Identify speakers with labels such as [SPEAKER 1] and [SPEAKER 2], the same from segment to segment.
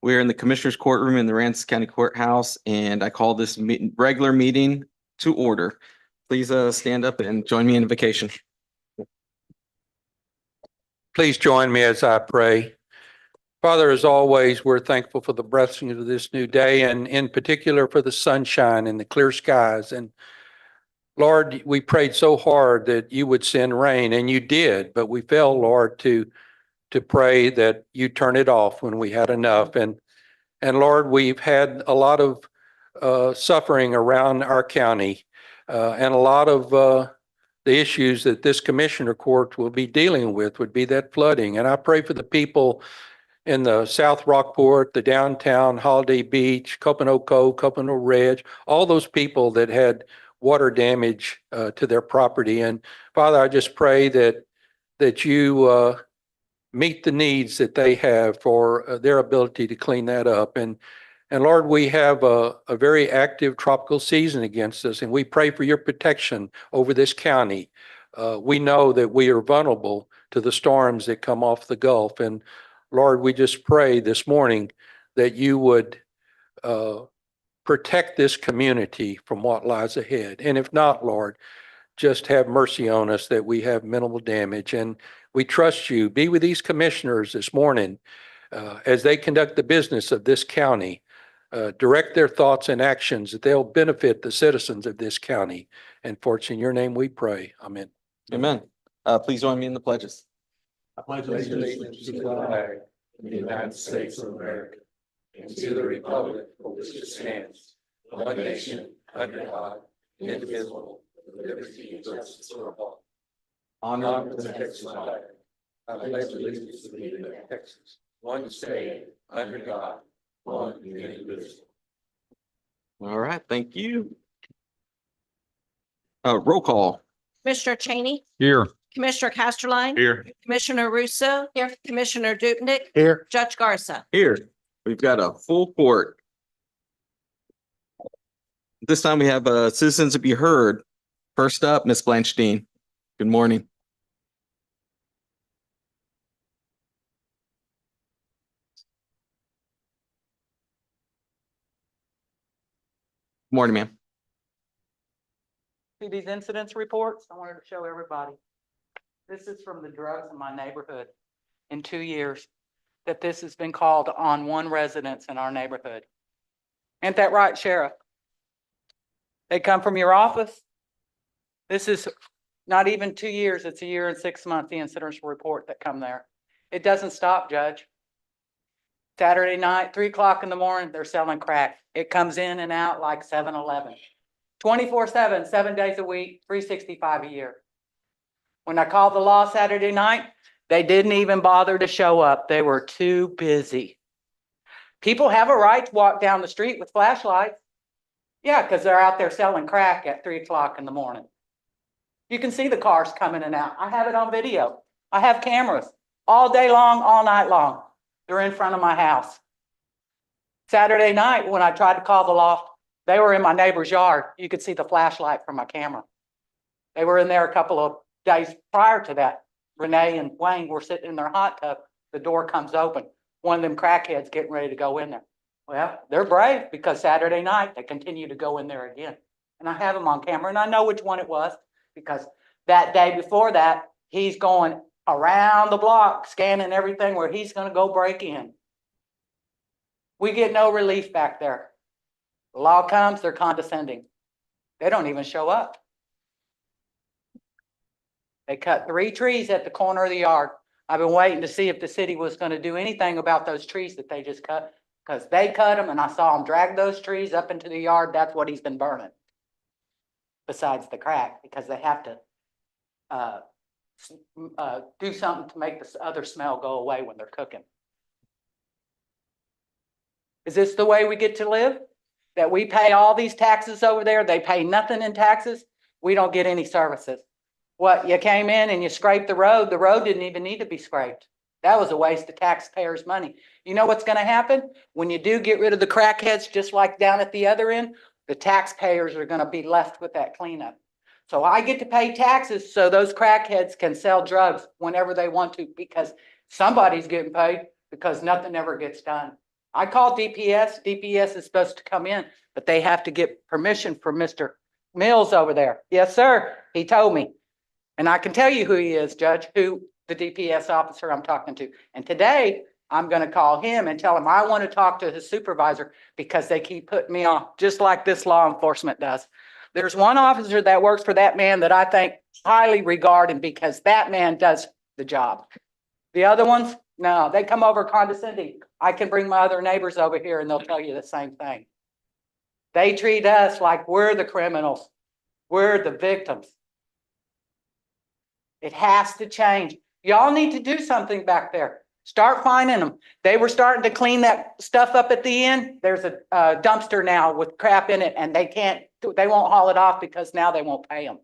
[SPEAKER 1] We're in the Commissioner's Courtroom in the Aransas County Courthouse, and I call this regular meeting to order. Please stand up and join me in invocation.
[SPEAKER 2] Please join me as I pray. Father, as always, we're thankful for the blessing of this new day, and in particular for the sunshine and the clear skies. And Lord, we prayed so hard that you would send rain, and you did, but we failed, Lord, to pray that you turn it off when we had enough. And Lord, we've had a lot of suffering around our county, and a lot of the issues that this commissioner court will be dealing with would be that flooding. And I pray for the people in the South Rockport, the downtown, Holiday Beach, Copano Cove, Copano Ridge, all those people that had water damage to their property. And Father, I just pray that you meet the needs that they have for their ability to clean that up. And Lord, we have a very active tropical season against us, and we pray for your protection over this county. We know that we are vulnerable to the storms that come off the Gulf. And Lord, we just pray this morning that you would protect this community from what lies ahead. And if not, Lord, just have mercy on us that we have minimal damage. And we trust you. Be with these commissioners this morning as they conduct the business of this county. Direct their thoughts and actions that they'll benefit the citizens of this county. And for it's in your name we pray. Amen.
[SPEAKER 1] Amen. Please join me in the pledges.
[SPEAKER 3] I pledge allegiance to the flag of the United States of America and to the republic for which it stands, one nation, under God, indivisible, with liberty and justice for all. Honor to the Texas flag. I pledge allegiance to the people of Texas, one state, under God, one indivisible.
[SPEAKER 1] All right, thank you. Roll call.
[SPEAKER 4] Commissioner Cheney,
[SPEAKER 2] Here.
[SPEAKER 4] Commissioner Casterline.
[SPEAKER 1] Here.
[SPEAKER 4] Commissioner Russo. Here. Commissioner Dupnick.
[SPEAKER 2] Here.
[SPEAKER 4] Judge Garza.
[SPEAKER 1] Here. We've got a full court. This time we have citizens to be heard. First up, Ms. Blanchardine. Good morning. Good morning, ma'am.
[SPEAKER 5] See these incidents reports? I wanted to show everybody. This is from the drugs in my neighborhood in 2 years that this has been called on one residence in our neighborhood. Ain't that right, Sheriff? They come from your office. This is not even 2 years. It's 1 year and 6 months, the incidents report that come there. It doesn't stop, Judge. Saturday night, 3 o'clock in the morning, they're selling crack. It comes in and out like 7-Eleven. 24/7, 7 days a week, 365 a year. When I called the law Saturday night, they didn't even bother to show up. They were too busy. People have a right to walk down the street with flashlights. Yeah, because they're out there selling crack at 3 o'clock in the morning. You can see the cars coming in and out. I have it on video. I have cameras all day long, all night long. They're in front of my house. Saturday night, when I tried to call the law, they were in my neighbor's yard. You could see the flashlight from my camera. They were in there a couple of days prior to that. Renee and Wayne were sitting in their hot tub. The door comes open. One of them crackheads getting ready to go in there. Well, they're brave because Saturday night they continue to go in there again. And I have them on camera and I know which one it was because that day before that, he's going around the block, scanning everything where he's going to go break in. We get no relief back there. The law comes, they're condescending. They don't even show up. They cut 3 trees at the corner of the yard. I've been waiting to see if the city was going to do anything about those trees that they just cut, because they cut them and I saw them drag those trees up into the yard. That's what he's been burning. Besides the crack, because they have to do something to make this other smell go away when they're cooking. Is this the way we get to live? That we pay all these taxes over there, they pay nothing in taxes, we don't get any services. What, you came in and you scraped the road didn't even need to be scraped. That was a waste of taxpayers' money. You know what's going to happen? When you do get rid of the crackheads, just like down at the other end, the taxpayers are going to be left with that cleanup. So I get to pay taxes so those crackheads can sell drugs whenever they want to, because somebody's getting paid. because nothing ever gets done. I called DPS. DPS is supposed to come in, but they have to get permission from Mr. Mills over there. Yes, sir. He told me. And I can tell you who he is, Judge, who the DPS officer I'm talking to. And today I'm going to call him and tell him I want to talk to his supervisor because they keep putting me off, just like this law enforcement does. There's one officer that works for that man that I think highly regarded because that man does the job. The other ones, no, they come over condescending. I can bring my other neighbors over here and they'll tell you the same thing. They treat us like we're the criminals. We're the victims. It has to change. Y'all need to do something back there. Start finding them. They were starting to clean that stuff up at the end. There's a dumpster now with crap in it and they won't haul it off because now they won't pay them.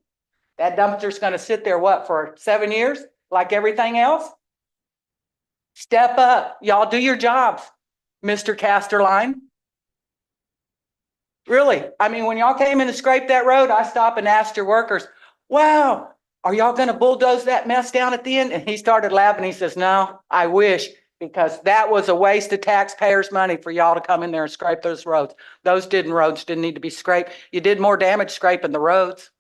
[SPEAKER 5] That dumpster's going to sit there, what, for 7 years, like everything else? Step up. Y'all do your jobs, Mr. Casterline. Really, I mean, when y'all came in to scrape that road, I stopped and asked your workers, wow, are y'all going to bulldoze that mess down at the end? And he started laughing. He says, no, I wish, because that was a waste of taxpayers' money for y'all to come in there and scrape those roads. Those roads didn't need to be scraped. You did more damage scraping the roads.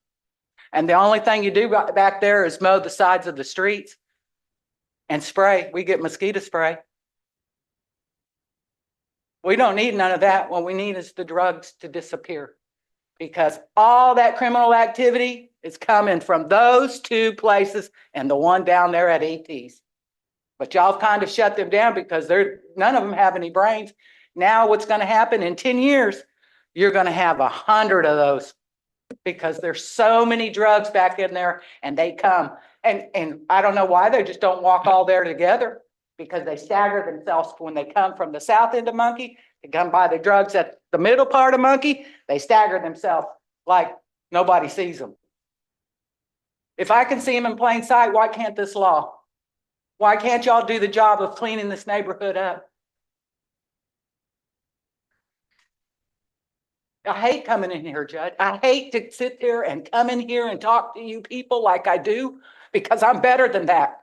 [SPEAKER 5] And the only thing you do back there is mow the sides of the streets and spray. We get mosquito spray. We don't need none of that. What we need is the drugs to disappear, because all that criminal activity is coming from those two places and the one down there at AT's. But y'all kind of shut them down because none of them have any brains. Now what's going to happen in 10 years, you're going to have 100 of those, because there's so many drugs back in there and they come. And I don't know why they just don't walk all there together, because they stagger themselves when they come from the south end of Monkey. They come by the drugs at the middle part of Monkey. They stagger themselves like nobody sees them. If I can see them in plain sight, why can't this law? Why can't y'all do the job of cleaning this neighborhood up? I hate coming in here, Judge. I hate to sit there and come in here and talk to you people like I do, because I'm better than that.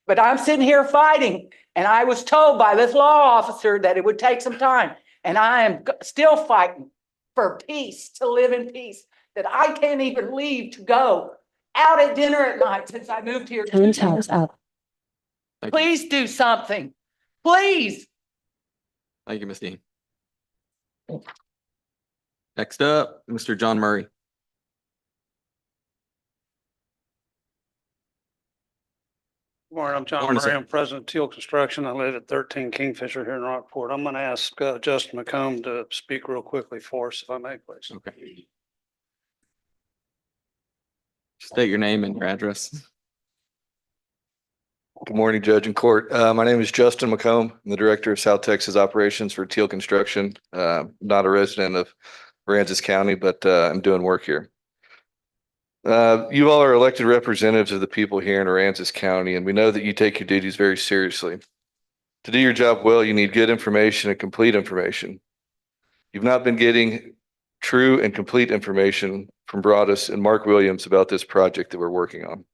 [SPEAKER 5] But I'm sitting here fighting, and I was told by this law officer that it would take some time. And I am still fighting for peace, to live in peace, that I can't even leave to go out at dinner at night since I moved here.
[SPEAKER 6] Time's up.
[SPEAKER 5] Please do something. Please.
[SPEAKER 1] Thank you, Ms. Dean. Next up, Mr. John Murray.
[SPEAKER 7] Morning, I'm John
[SPEAKER 1] Morning,
[SPEAKER 7] Murray.
[SPEAKER 1] sir.
[SPEAKER 7] I'm president of Teal Construction. I live at 13 Kingfisher here in Rockport. I'm going to ask Justin McComb to speak real quickly for us, if I may, please.
[SPEAKER 1] Okay. State your name and your address.
[SPEAKER 8] Good morning, Judge and Court. My name is Justin McComb. I'm the Director of South Texas Operations for Teal Construction. Not a resident of Aransas County, but I'm doing work here. You all are elected representatives of the people here in Aransas County, and we know that you take your duties very seriously. To do your job well, you need good information and complete information. You've not been getting true and complete information from Broadus and Mark Williams about this project that we're working on.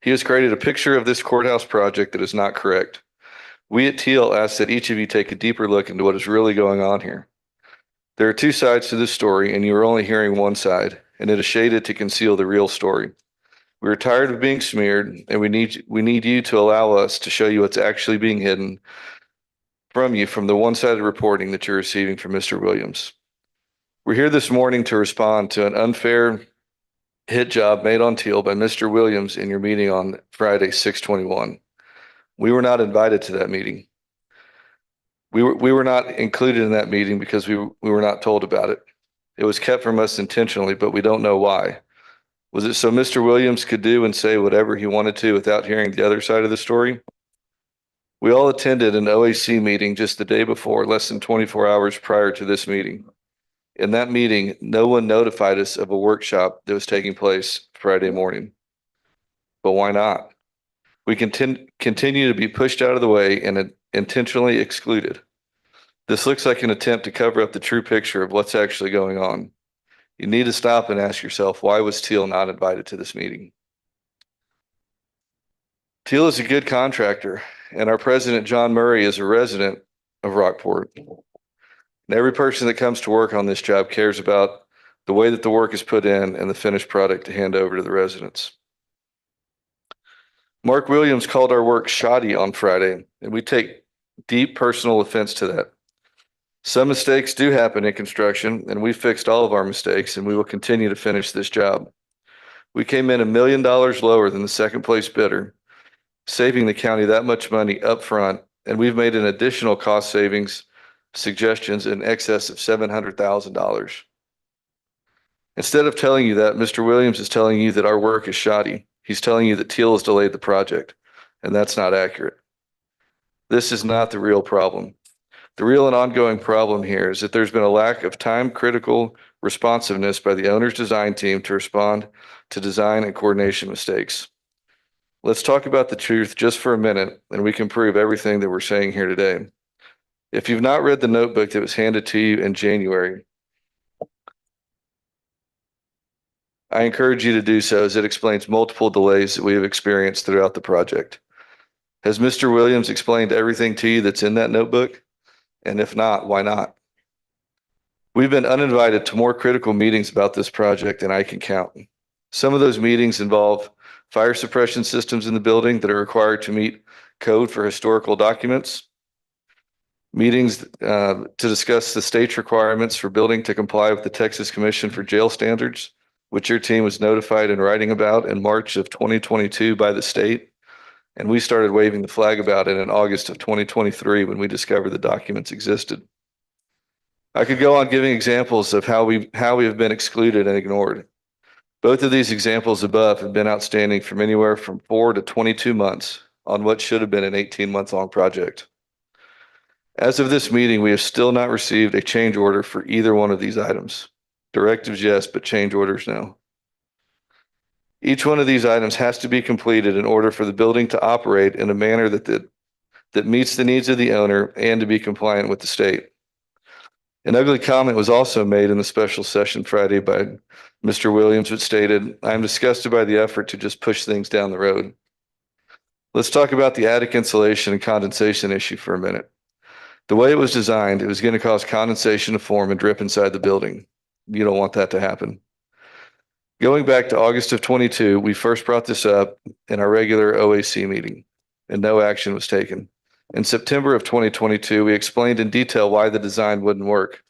[SPEAKER 8] He has created a picture of this courthouse project that is not correct. We at Teal ask that each of you take a deeper look into what is really going on here. There are two sides to this story, and you are only hearing one side, and it is shaded to conceal the real story. We are tired of being smeared, and we need you to allow us to show you what's actually being hidden from you from the one-sided reporting that you're receiving from Mr. Williams. We're here this morning to respond to an unfair hit job made on Teal by Mr. Williams in your meeting on Friday, 6/21. We were not invited to that meeting. We were not included in that meeting because we were not told about it. It was kept from us intentionally, but we don't know why. Was it so Mr. Williams could do and say whatever he wanted to without hearing the other side of the story? We all attended an OAC meeting just the day before, less than 24 hours prior to this meeting. In that meeting, no one notified us of a workshop that was taking place Friday morning. But why not? We continue to be pushed out of the way and intentionally excluded. This looks like an attempt to cover up the true picture of what's actually going on. You need to stop and ask yourself, why was Teal not invited to this meeting? Teal is a good contractor, and our president, John Murray, is a resident of Rockport. And every person that comes to work on this job cares about the way that the work is put in and the finished product to hand over to the residents. Mark Williams called our work shoddy on Friday, and we take deep personal offense to that. Some mistakes do happen in construction, and we fixed all of our mistakes, and we will continue to finish this job. We came in $1 million lower than the second place bidder, saving the county that much money up front, and we've made an additional cost savings suggestions in excess of $700,000. Instead of telling you that, Mr. Williams is telling you that our work is shoddy. He's telling you that Teal has delayed the project, and that's not accurate. This is not the real problem. The real and ongoing problem here is that there's been a lack of time-critical responsiveness by the owner's design team to respond to design and coordination mistakes. Let's talk about the truth just for a minute, and we can prove everything that we're saying here today. If you've not read the notebook that was handed to you in January, I encourage you to do so, as it explains multiple delays that we have experienced throughout the project. Has Mr. Williams explained everything to you that's in that notebook? And if not, why not? We've been uninvited to more critical meetings about this project than I can count. Some of those meetings involve fire suppression systems in the building that are required to meet code for historical documents, meetings to discuss the state's requirements for building to comply with the Texas Commission for Jail Standards, which your team was notified in writing about in March of 2022 by the state. And we started waving the flag about it in August of 2023 when we discovered the documents existed. I could go on giving examples of how we have been excluded and ignored. Both of these examples above have been outstanding from anywhere from 4 to 22 months on what should have been an 18-month-long project. As of this meeting, we have still not received a change order for either one of these items. Directives, yes, but change orders, no. Each one of these items has to be completed in order for the building to operate in a manner that meets the needs of the owner and to be compliant with the state. An ugly comment was also made in the special session Friday by Mr. Williams, which stated, "I am disgusted by the effort to just push things down the road." Let's talk about the attic insulation and condensation issue for a minute. The way it was designed, it was going to cause condensation to form and drip inside the building. You don't want that to happen. Going back to August of 22, we first brought this up in our regular OAC meeting, and no action was taken. In September of 2022, we explained in detail why the design wouldn't work.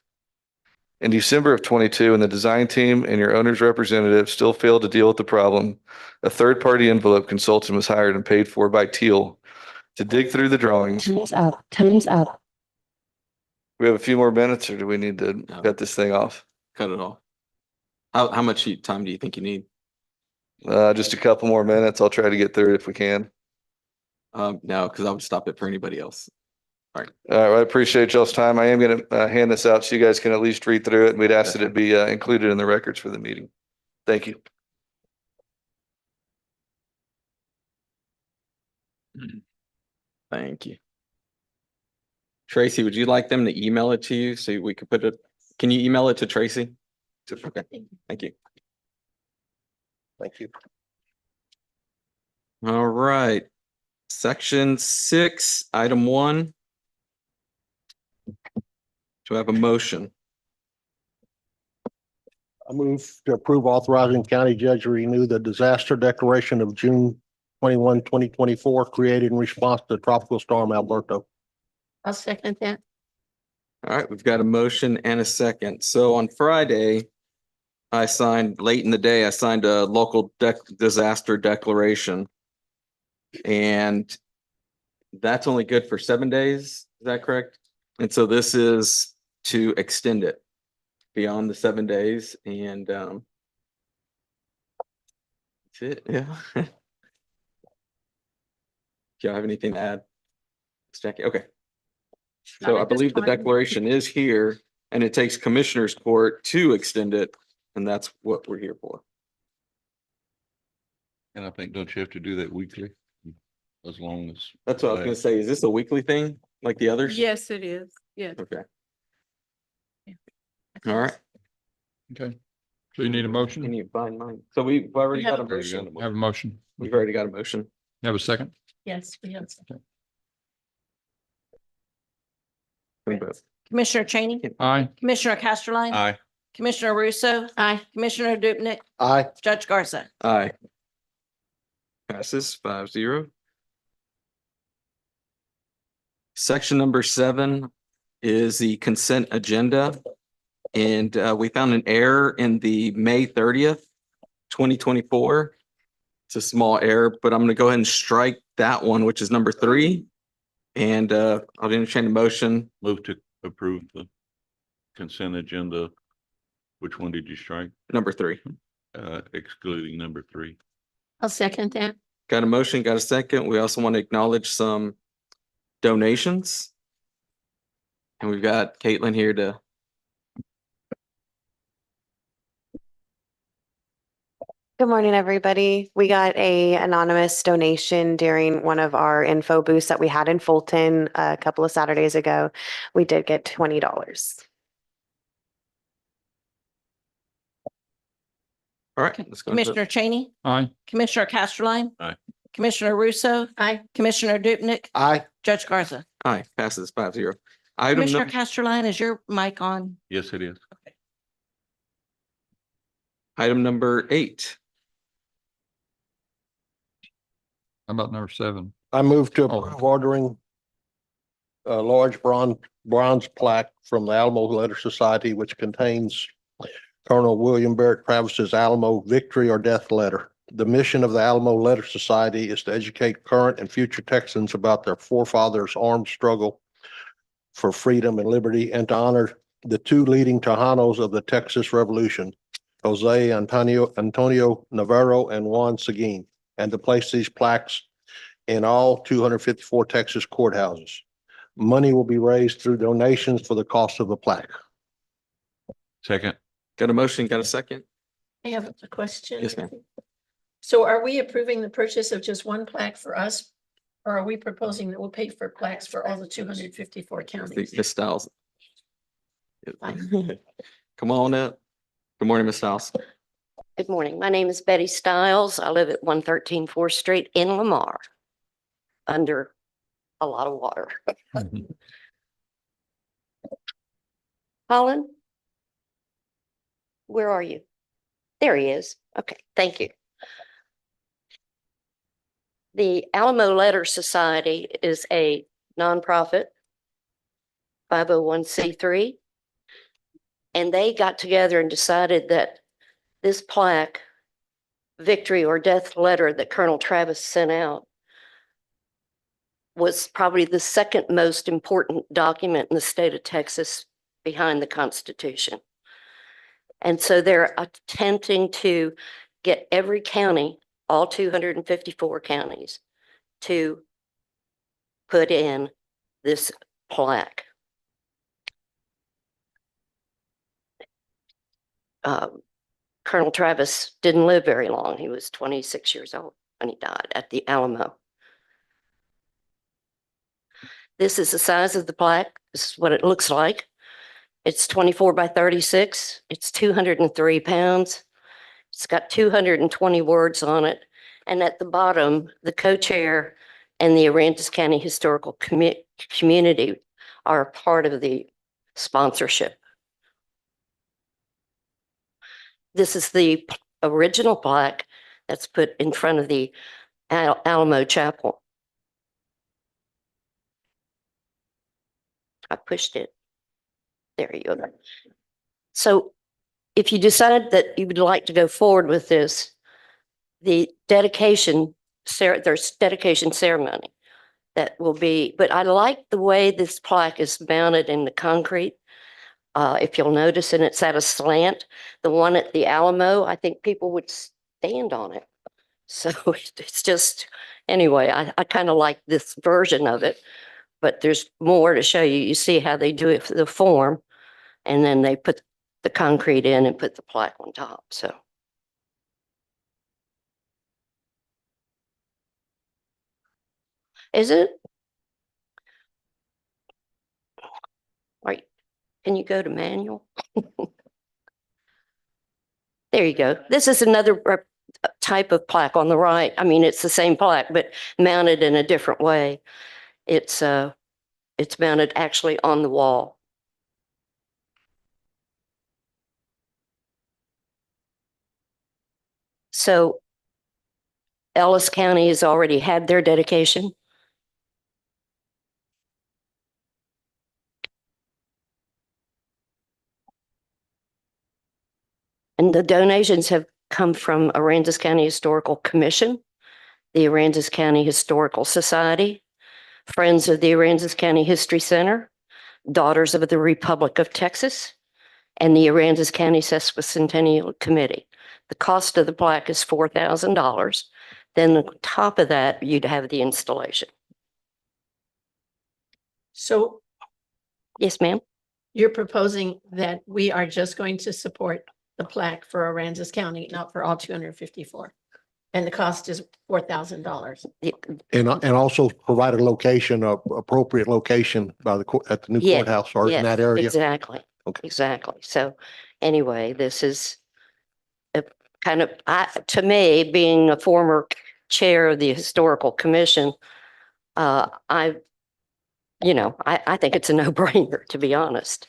[SPEAKER 8] In December of 22, and the design team and your owner's representative still failed to deal with the problem, a third-party envelope consultant was hired and paid for by Teal to dig through the drawings.
[SPEAKER 6] Time's up. Time's up.
[SPEAKER 8] We have a few more minutes, or do we need to cut this thing off?
[SPEAKER 1] Cut it off. How much time do you think you need?
[SPEAKER 8] Just a couple more minutes. I'll try to get through it if we can.
[SPEAKER 1] No, because I would stop it for anybody else.
[SPEAKER 8] All right, well, I appreciate y'all's time. I am going to hand this out so you guys can at least read through it, and we'd ask that it be included in the records for the meeting. Thank you.
[SPEAKER 1] Thank you. Tracy, would you like them to email it to you so we could put it, can you email it to Tracy? Okay, thank you.
[SPEAKER 8] Thank you.
[SPEAKER 1] All right. Section 6, item 1. Do I have a motion?
[SPEAKER 9] I move to approve authorizing county judge to renew the disaster declaration of June 21, 2024, created in response to Tropical Storm Alberto.
[SPEAKER 6] I'll second that.
[SPEAKER 1] All right, we've got a motion and a second. So on Friday, I signed, late in the day, I signed a local disaster declaration. And that's only good for 7 days. Is that correct? And so this is to extend it beyond the 7 days, and that's it. Yeah. Do y'all have anything to add? Ms. Jackie? Okay. So
[SPEAKER 6] Not
[SPEAKER 1] I
[SPEAKER 6] at this
[SPEAKER 1] believe the
[SPEAKER 6] time.
[SPEAKER 1] declaration is here, and it takes Commissioner's Court to extend it, and that's what we're here for.
[SPEAKER 3] And I think, don't you have to do that weekly? As long as.
[SPEAKER 1] That's what I was gonna say. Is this a weekly thing like the others?
[SPEAKER 6] Yes, it is. Yes.
[SPEAKER 1] Okay. All right.
[SPEAKER 10] Okay, so you need a
[SPEAKER 1] Can
[SPEAKER 10] motion?
[SPEAKER 1] you find mine? So we've already
[SPEAKER 6] We have
[SPEAKER 1] got a
[SPEAKER 6] a
[SPEAKER 1] motion.
[SPEAKER 10] Have a motion?
[SPEAKER 1] We've already got a motion.
[SPEAKER 10] Have a second?
[SPEAKER 6] Yes, we have.
[SPEAKER 1] We vote.
[SPEAKER 4] Commissioner Cheney,
[SPEAKER 10] Aye.
[SPEAKER 4] Commissioner Casterline.
[SPEAKER 3] Aye.
[SPEAKER 4] Commissioner Russo,
[SPEAKER 6] Aye.
[SPEAKER 4] Commissioner Dupnick,
[SPEAKER 9] Aye.
[SPEAKER 4] Judge Garza.
[SPEAKER 1] Aye. Passes 5-0. Section number 7 is the consent agenda. And we found an error in the May 30th, 2024. It's a small error, but I'm going to go ahead and strike that one, which is number 3. And I'll entertain a motion.
[SPEAKER 3] Move to approve the consent agenda. Which one did you strike?
[SPEAKER 1] Number 3.
[SPEAKER 3] Excluding number 3.
[SPEAKER 6] I'll second that.
[SPEAKER 1] Got a motion, got a second. We also want to acknowledge some donations. And we've got Caitlin here to.
[SPEAKER 11] Good morning, everybody. We got a anonymous donation during one of our info booths that we had in Fulton a couple of Saturdays ago. We did get $20.
[SPEAKER 1] All right, let's go. into-
[SPEAKER 4] Commissioner Cheney,
[SPEAKER 10] Aye.
[SPEAKER 4] Commissioner Casterline.
[SPEAKER 3] Aye.
[SPEAKER 4] Commissioner Russo,
[SPEAKER 6] Aye.
[SPEAKER 4] Commissioner Dupnick,
[SPEAKER 9] Aye.
[SPEAKER 4] Judge Garza.
[SPEAKER 1] Aye, passes 5-0. Item
[SPEAKER 4] Commissioner
[SPEAKER 1] number,
[SPEAKER 4] Casterline, is your mic on?
[SPEAKER 3] Yes, it is.
[SPEAKER 1] item number 8.
[SPEAKER 10] How about number 7?
[SPEAKER 9] I move to
[SPEAKER 10] Oh.
[SPEAKER 9] approve ordering a large bronze plaque from the Alamo Letter Society, which contains Colonel William Barrett Travis's Alamo Victory or Death Letter. The mission of the Alamo Letter Society is to educate current and future Texans about their forefathers' armed struggle for freedom and liberty, and to honor the 2 leading Tejanos of the Texas Revolution, Jose Antonio Navarro and Juan Seguin, and to place these plaques in all 254 Texas courthouses. Money will be raised through donations for the cost of the plaque.
[SPEAKER 3] Second.
[SPEAKER 1] Got a motion, got a second?
[SPEAKER 6] I have a question.
[SPEAKER 1] Yes, ma'am.
[SPEAKER 6] So are we approving the purchase of just one plaque for us? Or are we proposing that we'll pay for plaques for all the 254 counties?
[SPEAKER 1] Ms. Stiles.
[SPEAKER 6] Fine.
[SPEAKER 1] Come on up. Good morning, Ms. Stiles.
[SPEAKER 12] Good morning. My name is Betty Stiles. I live at 113 4th Street in Lamar, under a lot of water. Colin? Where are you? There he is. Okay, thank you. The Alamo Letter Society is a nonprofit, 501c3. And they got together and decided that this plaque, Victory or Death Letter that Colonel Travis sent out, was probably the second most important document in the state of Texas behind the Constitution. And so they're attempting to get every county, all 254 counties, to put in this plaque. Colonel Travis didn't live very long. He was 26 years old when he died at the Alamo. This is the size of the plaque. This is what it looks like. It's 24 by 36. It's 203 pounds. It's got 220 words on it. And at the bottom, the co-chair and the Aransas County Historical Community are a part of the sponsorship. This is the original plaque that's put in front of the Alamo Chapel. I pushed it. There you go. So if you decide that you would like to go forward with this, the dedication, there's dedication ceremony that will be, but I like the way this plaque is mounted in the concrete. If you'll notice, and it's at a slant. The one at the Alamo, I think people would stand on it. So it's just, anyway, I kind of like this version of it, but there's more to show you. You see how they do it for the form, and then they put the concrete in and put the plaque on top, so. Is it? Right, can you go to manual? There you go. This is another type of plaque on the right. I mean, it's the same plaque, but mounted in a different way. It's It's mounted actually on the wall. So Ellis County has already had their dedication. And the donations have come from Aransas County Historical Commission, the Aransas County Historical Society, Friends of the Aransas County History Center, Daughters of the Republic of Texas, and the Aransas County Sesquicentennial Committee. The cost of the plaque is $4,000. Then on top of that, you'd have the installation.
[SPEAKER 6] So
[SPEAKER 12] Yes, ma'am.
[SPEAKER 6] you're proposing that we are just going to support the plaque for Aransas County, not for all 254. And the cost is $4,000.
[SPEAKER 9] And also provide a location, a appropriate location by the court, at the new
[SPEAKER 12] Yeah,
[SPEAKER 9] courthouse or in
[SPEAKER 12] yes,
[SPEAKER 9] that area.
[SPEAKER 12] Exactly.
[SPEAKER 9] Okay.
[SPEAKER 12] Exactly. So anyway, this is a kind of, to me, being a former chair of the Historical Commission, I think it's a no-brainer, to be honest.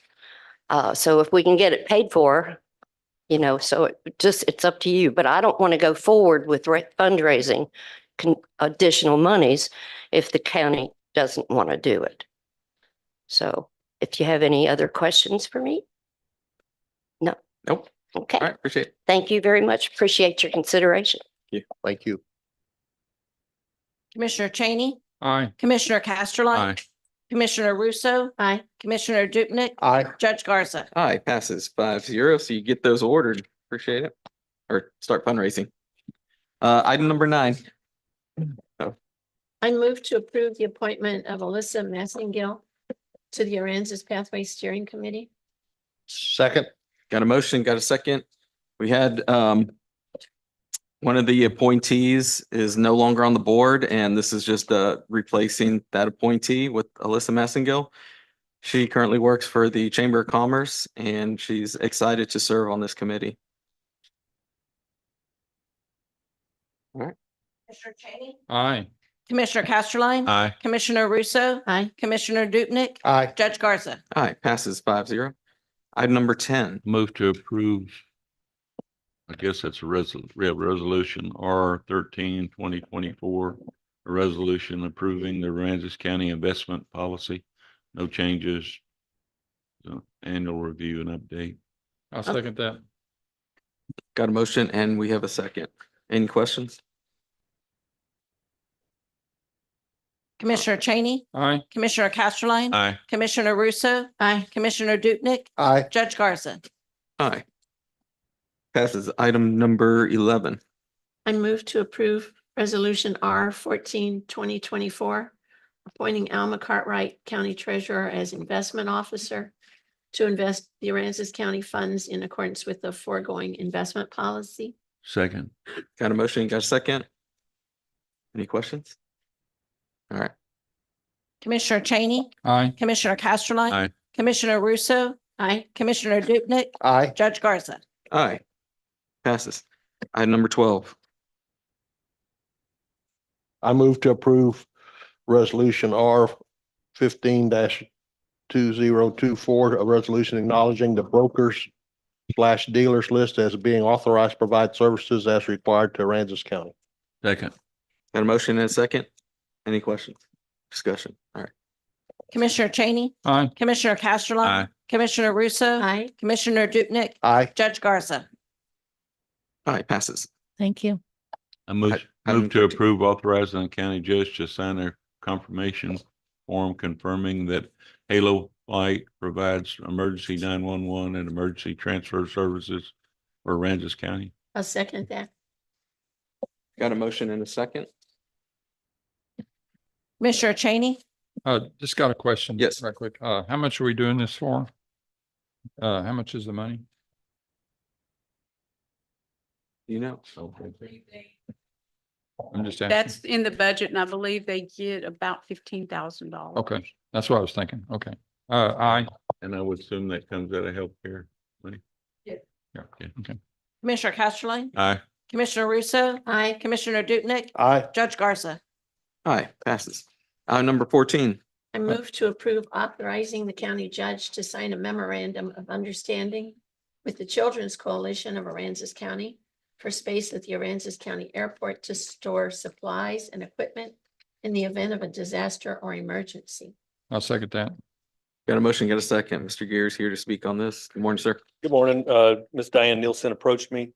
[SPEAKER 12] So if we can get it paid for, so it's up to you, but I don't want to go forward with fundraising additional monies if the county doesn't want to do it. So if you have any other questions for me? No.
[SPEAKER 1] Nope.
[SPEAKER 12] Okay.
[SPEAKER 1] All right, appreciate it.
[SPEAKER 12] Thank you very much. Appreciate your consideration.
[SPEAKER 9] Thank you.
[SPEAKER 4] Commissioner Cheney,
[SPEAKER 10] Aye.
[SPEAKER 4] Commissioner Casterline,
[SPEAKER 10] Aye.
[SPEAKER 4] Commissioner Russo,
[SPEAKER 6] Aye.
[SPEAKER 4] Commissioner Dupnick,
[SPEAKER 9] Aye.
[SPEAKER 4] Judge Garza.
[SPEAKER 1] Aye, passes 5-0. So you get those ordered. Appreciate it. Or start fundraising. Item number 9.
[SPEAKER 6] I move to approve the appointment of Alyssa Massengill to the Aransas Pathway Steering Committee.
[SPEAKER 9] Second.
[SPEAKER 1] Got a motion, got a second. We had one of the appointees is no longer on the board, and this is just replacing that appointee with Alyssa Massengill. She currently works for the Chamber of Commerce, and she's excited to serve on this committee.
[SPEAKER 4] Commissioner Cheney,
[SPEAKER 10] Aye.
[SPEAKER 4] Commissioner Casterline,
[SPEAKER 10] Aye.
[SPEAKER 4] Commissioner Russo,
[SPEAKER 6] Aye.
[SPEAKER 4] Commissioner Dupnick,
[SPEAKER 9] Aye.
[SPEAKER 4] Judge Garza.
[SPEAKER 1] Aye, passes 5-0. Item number 10.
[SPEAKER 10] Move to approve. I guess that's a resolution R 13/2024, a resolution approving the Aransas County investment policy. No changes. Annual review and update. I'll second that.
[SPEAKER 1] Got a motion and we have a second. Any questions?
[SPEAKER 4] Commissioner Cheney,
[SPEAKER 10] Aye.
[SPEAKER 4] Commissioner Casterline,
[SPEAKER 10] Aye.
[SPEAKER 4] Commissioner Russo,
[SPEAKER 6] Aye.
[SPEAKER 4] Commissioner Dupnick,
[SPEAKER 9] Aye.
[SPEAKER 4] Judge Garza.
[SPEAKER 1] Aye. Passes. Item number 11.
[SPEAKER 6] I move to approve Resolution R 14/2024, appointing Alma Cartwright, County Treasurer, as investment officer to invest the Aransas County funds in accordance with the foregoing investment policy.
[SPEAKER 10] Second.
[SPEAKER 1] Got a motion, got a second? Any questions? All right.
[SPEAKER 4] Commissioner Cheney,
[SPEAKER 10] Aye.
[SPEAKER 4] Commissioner Casterline.
[SPEAKER 10] Aye.
[SPEAKER 4] Commissioner Russo,
[SPEAKER 6] Aye.
[SPEAKER 4] Commissioner Dupnick,
[SPEAKER 9] Aye.
[SPEAKER 4] Judge Garza.
[SPEAKER 1] Aye. Passes. Item number 12.
[SPEAKER 9] I move to approve resolution R 15-2024, a resolution acknowledging the brokers/dealers list as being authorized to provide services as required to Aransas County.
[SPEAKER 10] Second.
[SPEAKER 1] Got a motion and a second? Any questions? Discussion? All right.
[SPEAKER 4] Commissioner Cheney,
[SPEAKER 10] Aye.
[SPEAKER 4] Commissioner Casterline.
[SPEAKER 10] Aye.
[SPEAKER 4] Commissioner Russo,
[SPEAKER 6] Aye.
[SPEAKER 4] Commissioner Dupnick,
[SPEAKER 9] Aye.
[SPEAKER 4] Judge Garza.
[SPEAKER 1] Aye, passes.
[SPEAKER 4] Thank you.
[SPEAKER 10] I move
[SPEAKER 1] Item
[SPEAKER 10] to
[SPEAKER 1] 13.
[SPEAKER 10] approve authorizing the county judge to sign a confirmation form confirming that Halo Light provides emergency 911 and emergency transfer services for Aransas County.
[SPEAKER 6] I'll second that.
[SPEAKER 1] Got a motion and a second?
[SPEAKER 4] Commissioner Cheney,
[SPEAKER 10] Just got a question.
[SPEAKER 1] Yes.
[SPEAKER 10] Right quick. How much are we doing this for? How much is the money?
[SPEAKER 1] You know.
[SPEAKER 10] I'm just asking.
[SPEAKER 13] That's in the budget and I believe they get about $15,000.
[SPEAKER 10] Okay, that's what I was thinking. Okay. Aye.
[SPEAKER 3] And I would assume that comes out of healthcare money.
[SPEAKER 13] Yeah.
[SPEAKER 10] Yeah, okay.
[SPEAKER 4] Commissioner Casterline,
[SPEAKER 10] Aye.
[SPEAKER 4] Commissioner Russo,
[SPEAKER 6] Aye.
[SPEAKER 4] Commissioner Dupnick,
[SPEAKER 9] Aye.
[SPEAKER 4] Judge Garza.
[SPEAKER 1] Aye, passes. Number 14.
[SPEAKER 6] I move to approve authorizing the county judge to sign a memorandum of understanding with the Children's Coalition of Aransas County for space at the Aransas County Airport to store supplies and equipment in the event of a disaster or emergency.
[SPEAKER 10] I'll second that.
[SPEAKER 1] Got a motion, got a second. Mr. Gears here to speak on this. Good morning, sir.
[SPEAKER 14] Good morning. Ms. Diane Nielsen approached me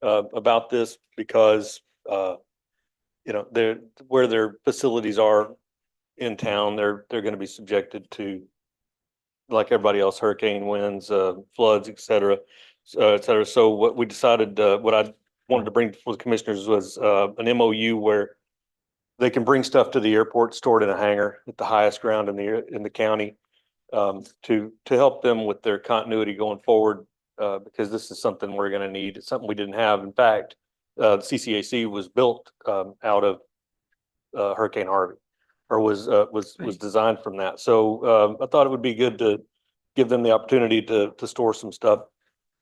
[SPEAKER 14] about this because they're where their facilities are in town, they're going to be subjected to, like everybody else, hurricane winds, floods, et cetera, et cetera. So what we decided, what I wanted to bring before the commissioners was an MOU where they can bring stuff to the airport, store it in a hangar at the highest ground in the county, to help them with their continuity going forward, because this is something we're going to need. It's something we didn't have. In fact, the CCAC was built out of Hurricane Harvey, or was designed from that. So I thought it would be good to give them the opportunity to store some stuff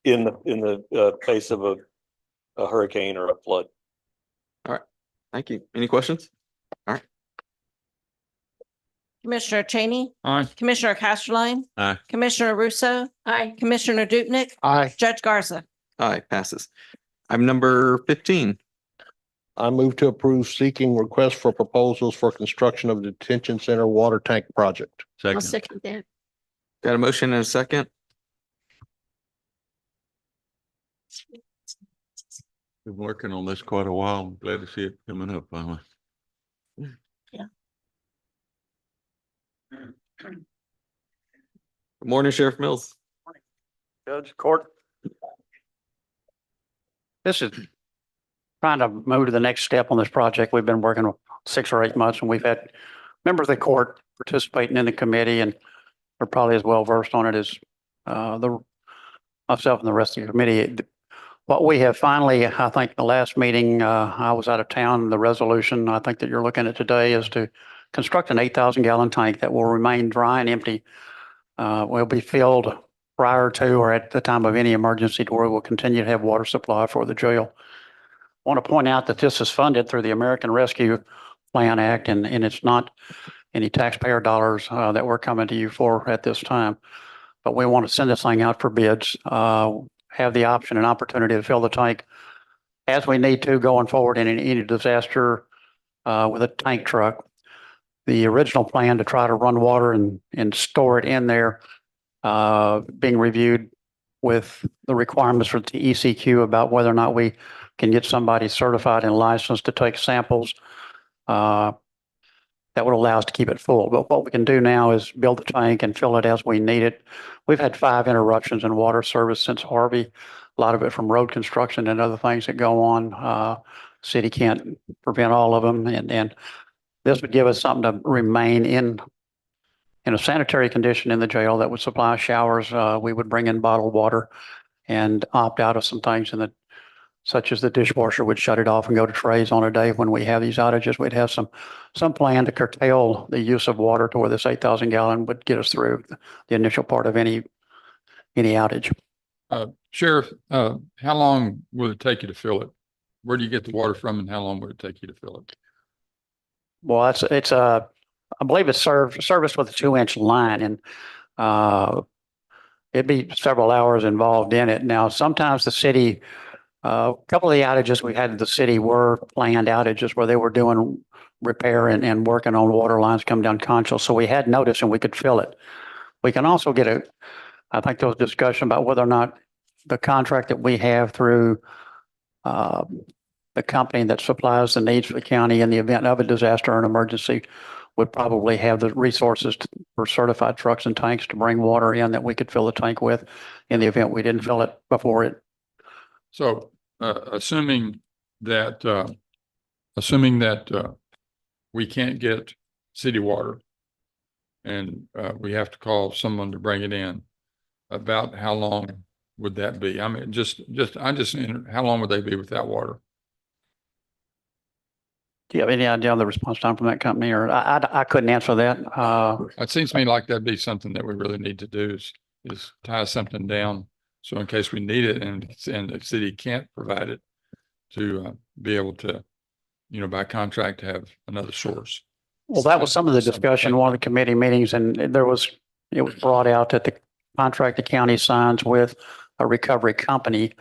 [SPEAKER 14] in the face of a hurricane or a flood.
[SPEAKER 1] Thank you. Any questions?
[SPEAKER 4] Commissioner Cheney,
[SPEAKER 10] Aye.
[SPEAKER 4] Commissioner Castleline,
[SPEAKER 10] Aye.
[SPEAKER 4] Commissioner Russo,
[SPEAKER 6] Aye.
[SPEAKER 4] Commissioner Dupnick,
[SPEAKER 9] Aye.
[SPEAKER 4] Judge Garza.
[SPEAKER 1] Aye, passes. Item number 15.
[SPEAKER 9] I move to approve seeking requests for proposals for construction of detention center water tank project.
[SPEAKER 6] I'll
[SPEAKER 10] Second.
[SPEAKER 6] second that.
[SPEAKER 1] Got a motion and a second.
[SPEAKER 10] Been working on this quite a while. I'm glad to see it coming up finally.
[SPEAKER 1] Good morning, Sheriff Mills.
[SPEAKER 7] Judge, court. This is trying to move to the next step on this project. We've been working 6 or 8 months, and we've had members of the court participating in the committee, and they're probably as well versed on it as myself and the rest of the committee. What we have finally, I think the last meeting, I was out of town, the resolution I think that you're looking at today is to construct an 8,000 gallon tank that will remain dry and empty. Will be filled prior to or at the time of any emergency to where we will continue to have water supply for the jail. I want to point out that this is funded through the American Rescue Plan Act, and it's not any taxpayer dollars that we're coming to you for at this time. But we want to send this thing out for bids, have the option and opportunity to fill the tank as we need to going forward in any disaster with a tank truck. The original plan to try to run water and store it in there being reviewed with the requirements for the ECQ about whether or not we can get somebody certified and licensed to take samples that would allow us to keep it full. But what we can do now is build the tank and fill it as we need it. We've had 5 interruptions in water service since Harvey, a lot of it from road construction and other things that go on. City can't prevent all of them, and this would give us something to remain in a sanitary condition in the jail that would supply showers. We would bring in bottled water and opt out of some things such as the dishwasher would shut it off and go to trays on a day when we have these outages. We'd have some plan to curtail the use of water to where this 8,000 gallon would get us through the initial part of any outage.
[SPEAKER 10] Sheriff, how long will it take you to fill it? Where do you get the water from, and how long would it take you to fill it?
[SPEAKER 7] Well, I believe it's serviced with a 2-inch line, and it'd be several hours involved in it. Now, sometimes the city, a couple of the outages we had in the city were planned outages where they were doing repair and working on water lines coming down Concho. So we had notice and we could fill it. We can also get I think there was discussion about whether or not the contract that we have through the company that supplies the needs for the county in the event of a disaster or an emergency would probably have the resources for certified trucks and tanks to bring water in that we could fill the tank with in the event we didn't fill it before it.
[SPEAKER 10] So, assuming that we can't get city water and we have to call someone to bring it in, about how long would that be? I mean, how long would they be without water?
[SPEAKER 7] Do you have any idea on the response time from that company, or I couldn't answer that?
[SPEAKER 10] It seems to me like that'd be something that we really need to do is tie something down. So in case we need it and the city can't provide it, to be able to, by contract, have another source.
[SPEAKER 7] Well, that was some of the discussion, one of the committee meetings, and it was brought out that the contract the county signs with a recovery company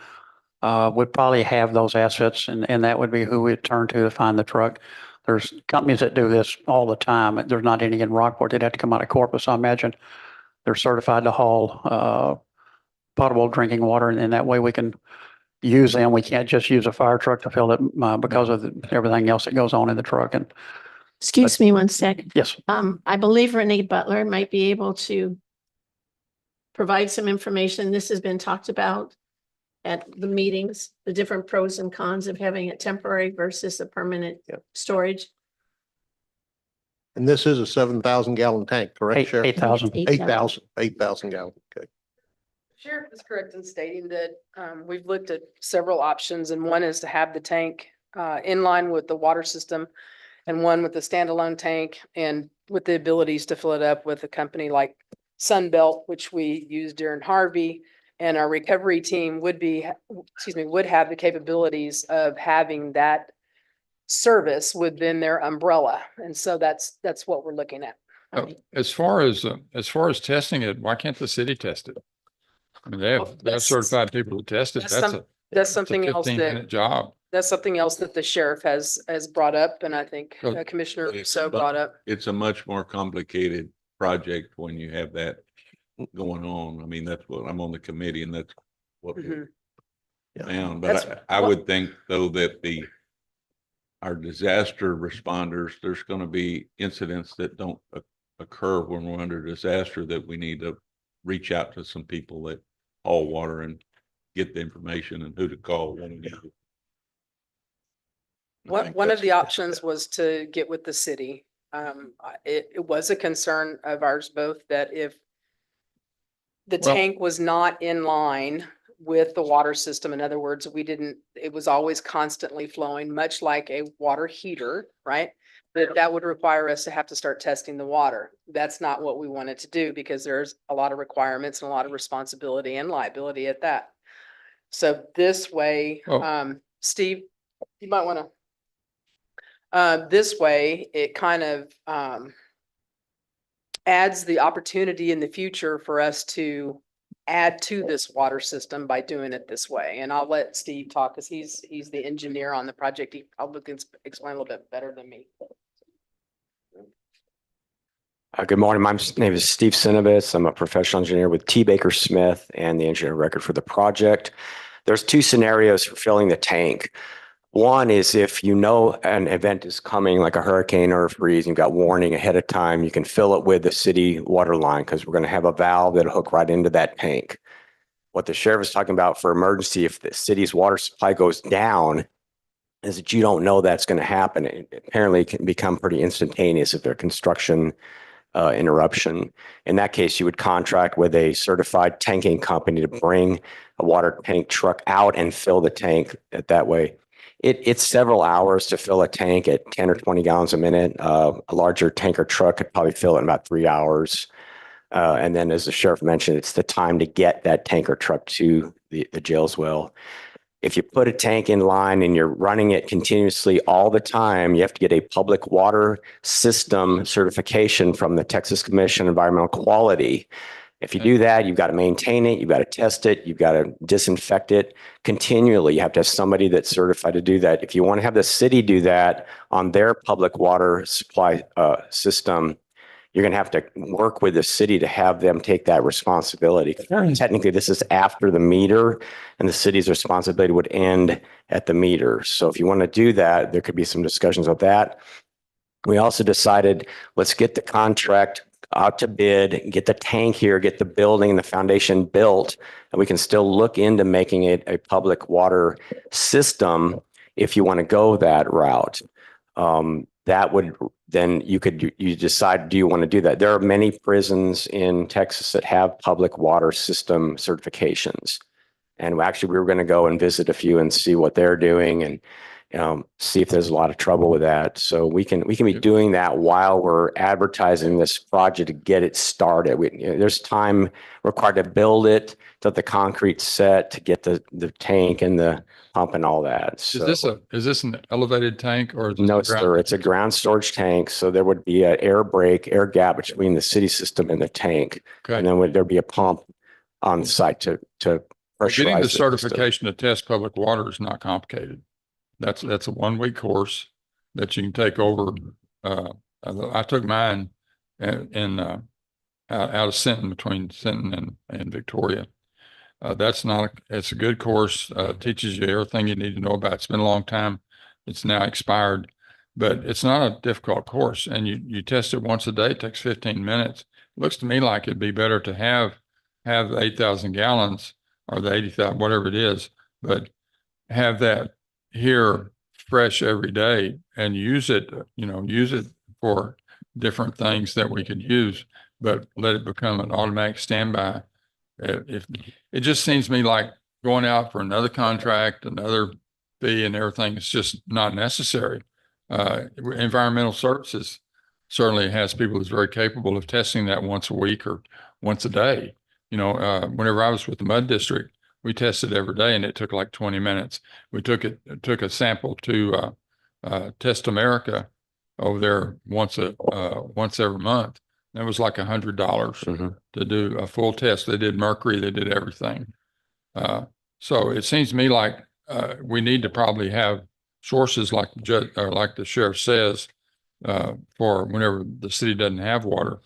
[SPEAKER 7] would probably have those assets, and that would be who we'd turn to find the truck. There's companies that do this all the time. There's not any in Rockport. They'd have to come out of Corpus, I imagine. They're certified to haul potable drinking water, and that way we can use them. We can't just use a fire truck to fill it because of everything else that goes on in the truck. And
[SPEAKER 6] Excuse me one second.
[SPEAKER 7] yes,
[SPEAKER 6] I believe Renee Butler might be able to provide some information. This has been talked about at the meetings, the different pros and cons of having a temporary versus a permanent storage.
[SPEAKER 9] And this is a 7,000 gallon tank, correct, Sheriff?
[SPEAKER 7] 8,000.
[SPEAKER 9] 8,000 gallon. Okay.
[SPEAKER 15] Sheriff is correct in stating that we've looked at several options, and one is to have the tank in line with the water system, and one with the standalone tank and with the abilities to fill it up with a company like Sunbelt, which we used during Harvey. And our recovery team would have the capabilities of having that service within their umbrella. And so that's what we're looking at.
[SPEAKER 3] As far as testing it, why can't the city test it? I mean, they have certified people to test it.
[SPEAKER 15] That's something else
[SPEAKER 3] 15-minute job.
[SPEAKER 15] That's something else that the sheriff has brought up, and I think Commissioner Rousseau brought up.
[SPEAKER 10] It's a much more complicated project when you have that going on. I mean, that's what I'm on the committee, and that's what we found. But I would think though that our disaster responders, there's going to be incidents that don't occur when we're under disaster, that we need to reach out to some people that haul water and get the information and who to call when we need it.
[SPEAKER 15] One of the options was to get with the city. It was a concern of ours both that if the tank was not in line with the water system, in other words, it was always constantly flowing, much like a water heater, right? That would require us to have to start testing the water. That's not what we wanted to do, because there's a lot of requirements and a lot of responsibility and liability at that. So this way, Steve, you might want to, this way, it kind of adds the opportunity in the future for us to add to this water system by doing it this way. And I'll let Steve talk, because he's the engineer on the project. He probably can explain a little bit better than me.
[SPEAKER 16] Good morning. My name is Steve Sinovitz. I'm a professional engineer with T. Baker Smith and the engineer of record for the project. There's two scenarios for filling the tank. One is if you know an event is coming, like a hurricane or a freeze, you've got warning ahead of time, you can fill it with the city water line, because we're going to have a valve that'll hook right into that tank. What the sheriff is talking about for emergency, if the city's water supply goes down, is that you don't know that's going to happen. It apparently can become pretty instantaneous if there's construction interruption. In that case, you would contract with a certified tanking company to bring a water tank truck out and fill the tank that way. It's several hours to fill a tank at 10 or 20 gallons a minute. A larger tanker truck could probably fill it in about 3 hours. And then, as the sheriff mentioned, it's the time to get that tanker truck to the jail's well. If you put a tank in line and you're running it continuously all the time, you have to get a public water system certification from the Texas Commission on Environmental Quality. If you do that, you've got to maintain it, you've got to test it, you've got to disinfect it continually. You have to have somebody that's certified to do that. If you want to have the city do that on their public water supply system, you're going to have to work with the city to have them take that responsibility. Technically, this is after the meter, and the city's responsibility would end at the meter. So if you want to do that, there could be some discussions of that. We also decided, let's get the contract out to bid, get the tank here, get the building and the foundation built, and we can still look into making it a public water system if you want to go that route. That would then you decide, do you want to do that? There are many prisons in Texas that have public water system certifications. And actually, we were going to go and visit a few and see what they're doing. And see if there's a lot of trouble with that. So we can be doing that while we're advertising this project to get it started. There's time required to build it, to the concrete set, to get the tank and the pump and all that. So,
[SPEAKER 2] Is this an elevated tank or?
[SPEAKER 16] no, sir, it's a ground storage tank. So there would be an air gap between the city system and the tank.
[SPEAKER 2] Okay.
[SPEAKER 16] And then there'd be a pump on site to pressurize
[SPEAKER 2] Getting the
[SPEAKER 16] system.
[SPEAKER 2] certification to test public water is not complicated. That's a 1-week course that you can take over. I took mine out of Sinton, between Sinton and Victoria. It's a good course, teaches you everything you need to know about. It's been a long time. It's now expired, but it's not a difficult course. And you test it once a day. It takes 15 minutes. It looks to me like it'd be better to have 8,000 gallons or the 80,000, whatever it is, but have that here fresh every day and use it for different things that we could use, but let it become an automatic standby. If it just seems to me like going out for another contract, another fee and everything is just not necessary. Environmental Services certainly has people that's very capable of testing that once a week or once a day. Whenever I was with the Mud District, we tested every day and it took like 20 minutes. We took a sample to Test America over there once every month. That was like $100 to do a full test. They did mercury, they did everything. So it seems to me like we need to probably have sources like the sheriff says for whenever the city doesn't have water.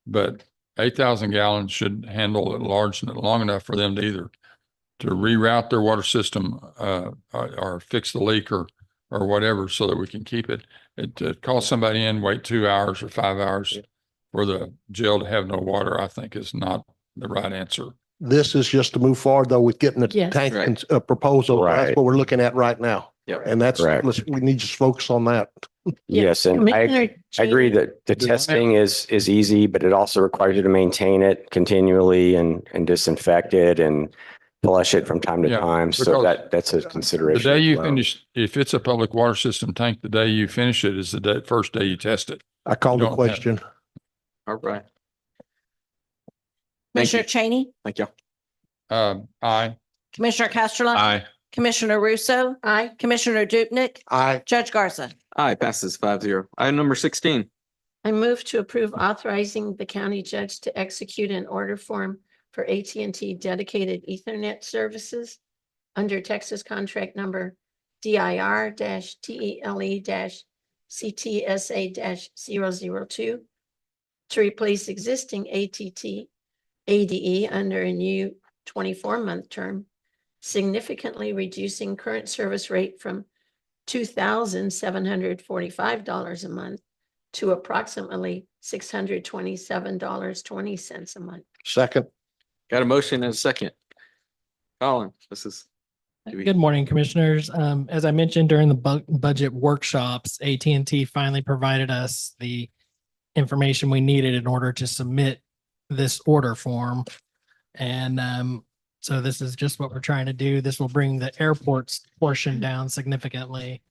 [SPEAKER 2] But 8,000 gallons should handle it long enough for them to reroute their water system or fix the leak or whatever so that we can keep it. To call somebody in, wait 2 hours or 5 hours for the jail to have no water, I think is not the right answer.
[SPEAKER 9] This is just to move forward though with getting the
[SPEAKER 6] Yes.
[SPEAKER 9] tank
[SPEAKER 1] Right.
[SPEAKER 9] proposal.
[SPEAKER 16] Right.
[SPEAKER 9] That's what we're looking at right now.
[SPEAKER 1] Yep.
[SPEAKER 9] And that's,
[SPEAKER 16] Correct.
[SPEAKER 9] we need to just focus on that.
[SPEAKER 16] Yes, and
[SPEAKER 6] Commissioner
[SPEAKER 16] I agree
[SPEAKER 6] Cheney.
[SPEAKER 16] that the
[SPEAKER 2] Do I have-
[SPEAKER 16] testing is easy, but it also requires you to maintain it continually and disinfect it and flush it from time to
[SPEAKER 2] Yeah,
[SPEAKER 16] time. So
[SPEAKER 2] because
[SPEAKER 16] that's a
[SPEAKER 2] The
[SPEAKER 16] consideration.
[SPEAKER 2] day
[SPEAKER 16] as
[SPEAKER 2] you
[SPEAKER 16] well.
[SPEAKER 2] finish, if it's a public water system tank, the day you finish it is the first day you test it.
[SPEAKER 9] I called the
[SPEAKER 2] Don't have-
[SPEAKER 9] question.
[SPEAKER 1] All right. Thank
[SPEAKER 4] Commissioner
[SPEAKER 1] you.
[SPEAKER 4] Cheney,
[SPEAKER 1] Thank you.
[SPEAKER 2] Aye.
[SPEAKER 4] Commissioner Casterline.
[SPEAKER 10] Aye.
[SPEAKER 4] Commissioner Russo,
[SPEAKER 6] Aye.
[SPEAKER 4] Commissioner Dupnick,
[SPEAKER 9] Aye.
[SPEAKER 4] Judge Garza.
[SPEAKER 1] Aye, passes 5-0. Item number 16.
[SPEAKER 6] I move to approve authorizing the county judge to execute an order form for AT&T dedicated Ethernet services under Texas contract number DIR-TELE-CTSA-002 to replace existing AT&T ADE under a new 24-month term, significantly reducing current service rate from $2,745 a month to approximately $627.20 a month.
[SPEAKER 9] Second.
[SPEAKER 1] Got a motion and a second. Colin, this is. do we-
[SPEAKER 17] Good morning, commissioners. As I mentioned during the budget workshops, AT&T finally provided us the information we needed in order to submit this order form. And so this is just what we're trying to do. This will bring the airport's portion down significantly.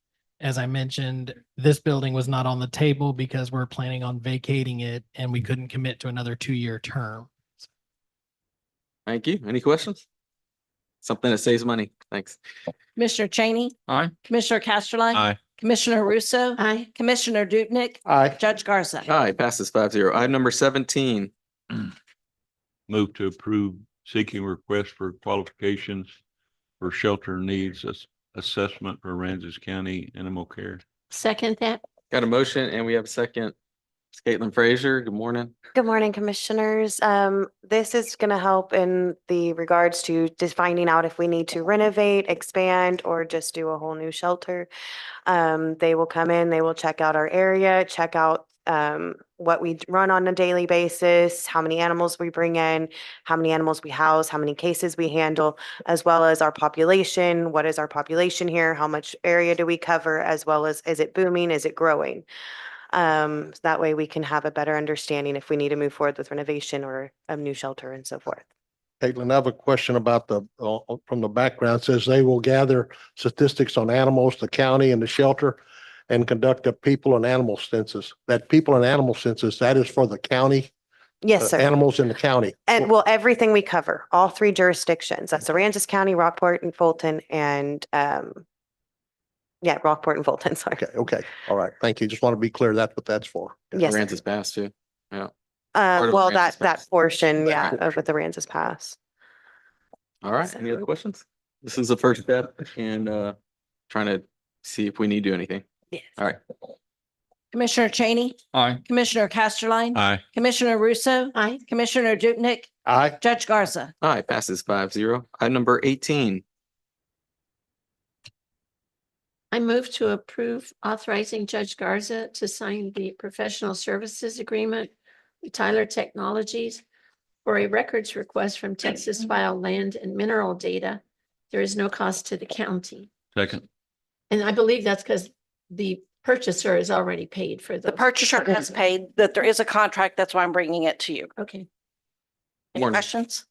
[SPEAKER 17] As I mentioned, this building was not on the table because we're planning on vacating it and we couldn't commit to another 2-year term.
[SPEAKER 1] Thank you. Any questions? Something that saves money. Thanks.
[SPEAKER 4] Commissioner Cheney,
[SPEAKER 2] Aye.
[SPEAKER 4] Commissioner Casterline.
[SPEAKER 10] Aye.
[SPEAKER 4] Commissioner Russo,
[SPEAKER 6] Aye.
[SPEAKER 4] Commissioner Dupnick,
[SPEAKER 9] Aye.
[SPEAKER 4] Judge Garza.
[SPEAKER 1] Aye, passes 5-0. Item number 17.
[SPEAKER 10] Move to approve seeking request for qualifications for shelter needs assessment for Aransas County Animal Care.
[SPEAKER 6] Second that.
[SPEAKER 1] Got a motion and we have a second. It's Caitlin Frazier. Good morning.
[SPEAKER 11] Good morning, commissioners. This is going to help in the regards to just finding out if we need to renovate, expand, or just do a whole new shelter. They will come in, they will check out our area, check out what we run on a daily basis, how many animals we bring in, how many animals we house, how many cases we handle, as well as our population. What is our population here? How much area do we cover? As well as, is it booming? Is it growing? That way we can have a better understanding if we need to move forward with renovation or a new shelter and so forth.
[SPEAKER 9] Caitlin, I have a question about from the background. It says they will gather statistics on animals, the county and the shelter and conduct a people and animal census. That people and animal census, that is for the county?
[SPEAKER 11] Yes, sir.
[SPEAKER 9] Animals in the county.
[SPEAKER 11] And well, everything we cover, all three jurisdictions. That's Aransas County, Rockport and Fulton and, yeah, Rockport and Fulton, sorry.
[SPEAKER 9] Okay. All right. Thank you. Just want to be clear. That's what that's for.
[SPEAKER 11] Yes, sir.
[SPEAKER 1] Aransas Pass too. Yeah. Part of
[SPEAKER 11] Well,
[SPEAKER 1] Aransas
[SPEAKER 11] that
[SPEAKER 1] Pass.
[SPEAKER 11] portion, yeah, of with the Aransas Pass.
[SPEAKER 1] All right. Any other questions? This is the first step and trying to see if we need to do anything.
[SPEAKER 11] Yes.
[SPEAKER 1] All right.
[SPEAKER 4] Commissioner Cheney,
[SPEAKER 10] Aye.
[SPEAKER 4] Commissioner Casterline,
[SPEAKER 10] Aye.
[SPEAKER 4] Commissioner Russo,
[SPEAKER 6] Aye.
[SPEAKER 4] Commissioner Dupnick,
[SPEAKER 9] Aye.
[SPEAKER 4] Judge Garza.
[SPEAKER 1] Aye, passes 5-0. Item number 18.
[SPEAKER 6] I move to approve authorizing Judge Garza to sign the professional services agreement with Tyler Technologies for a records request from Texas File Land and Mineral Data. There is no cost to the county.
[SPEAKER 10] Second.
[SPEAKER 6] And I believe that's because the purchaser is already paid for
[SPEAKER 4] The
[SPEAKER 6] those.
[SPEAKER 4] purchaser has paid, that there is a contract. That's why I'm bringing it to you.
[SPEAKER 6] Okay.
[SPEAKER 4] Any
[SPEAKER 1] Morning.
[SPEAKER 4] questions?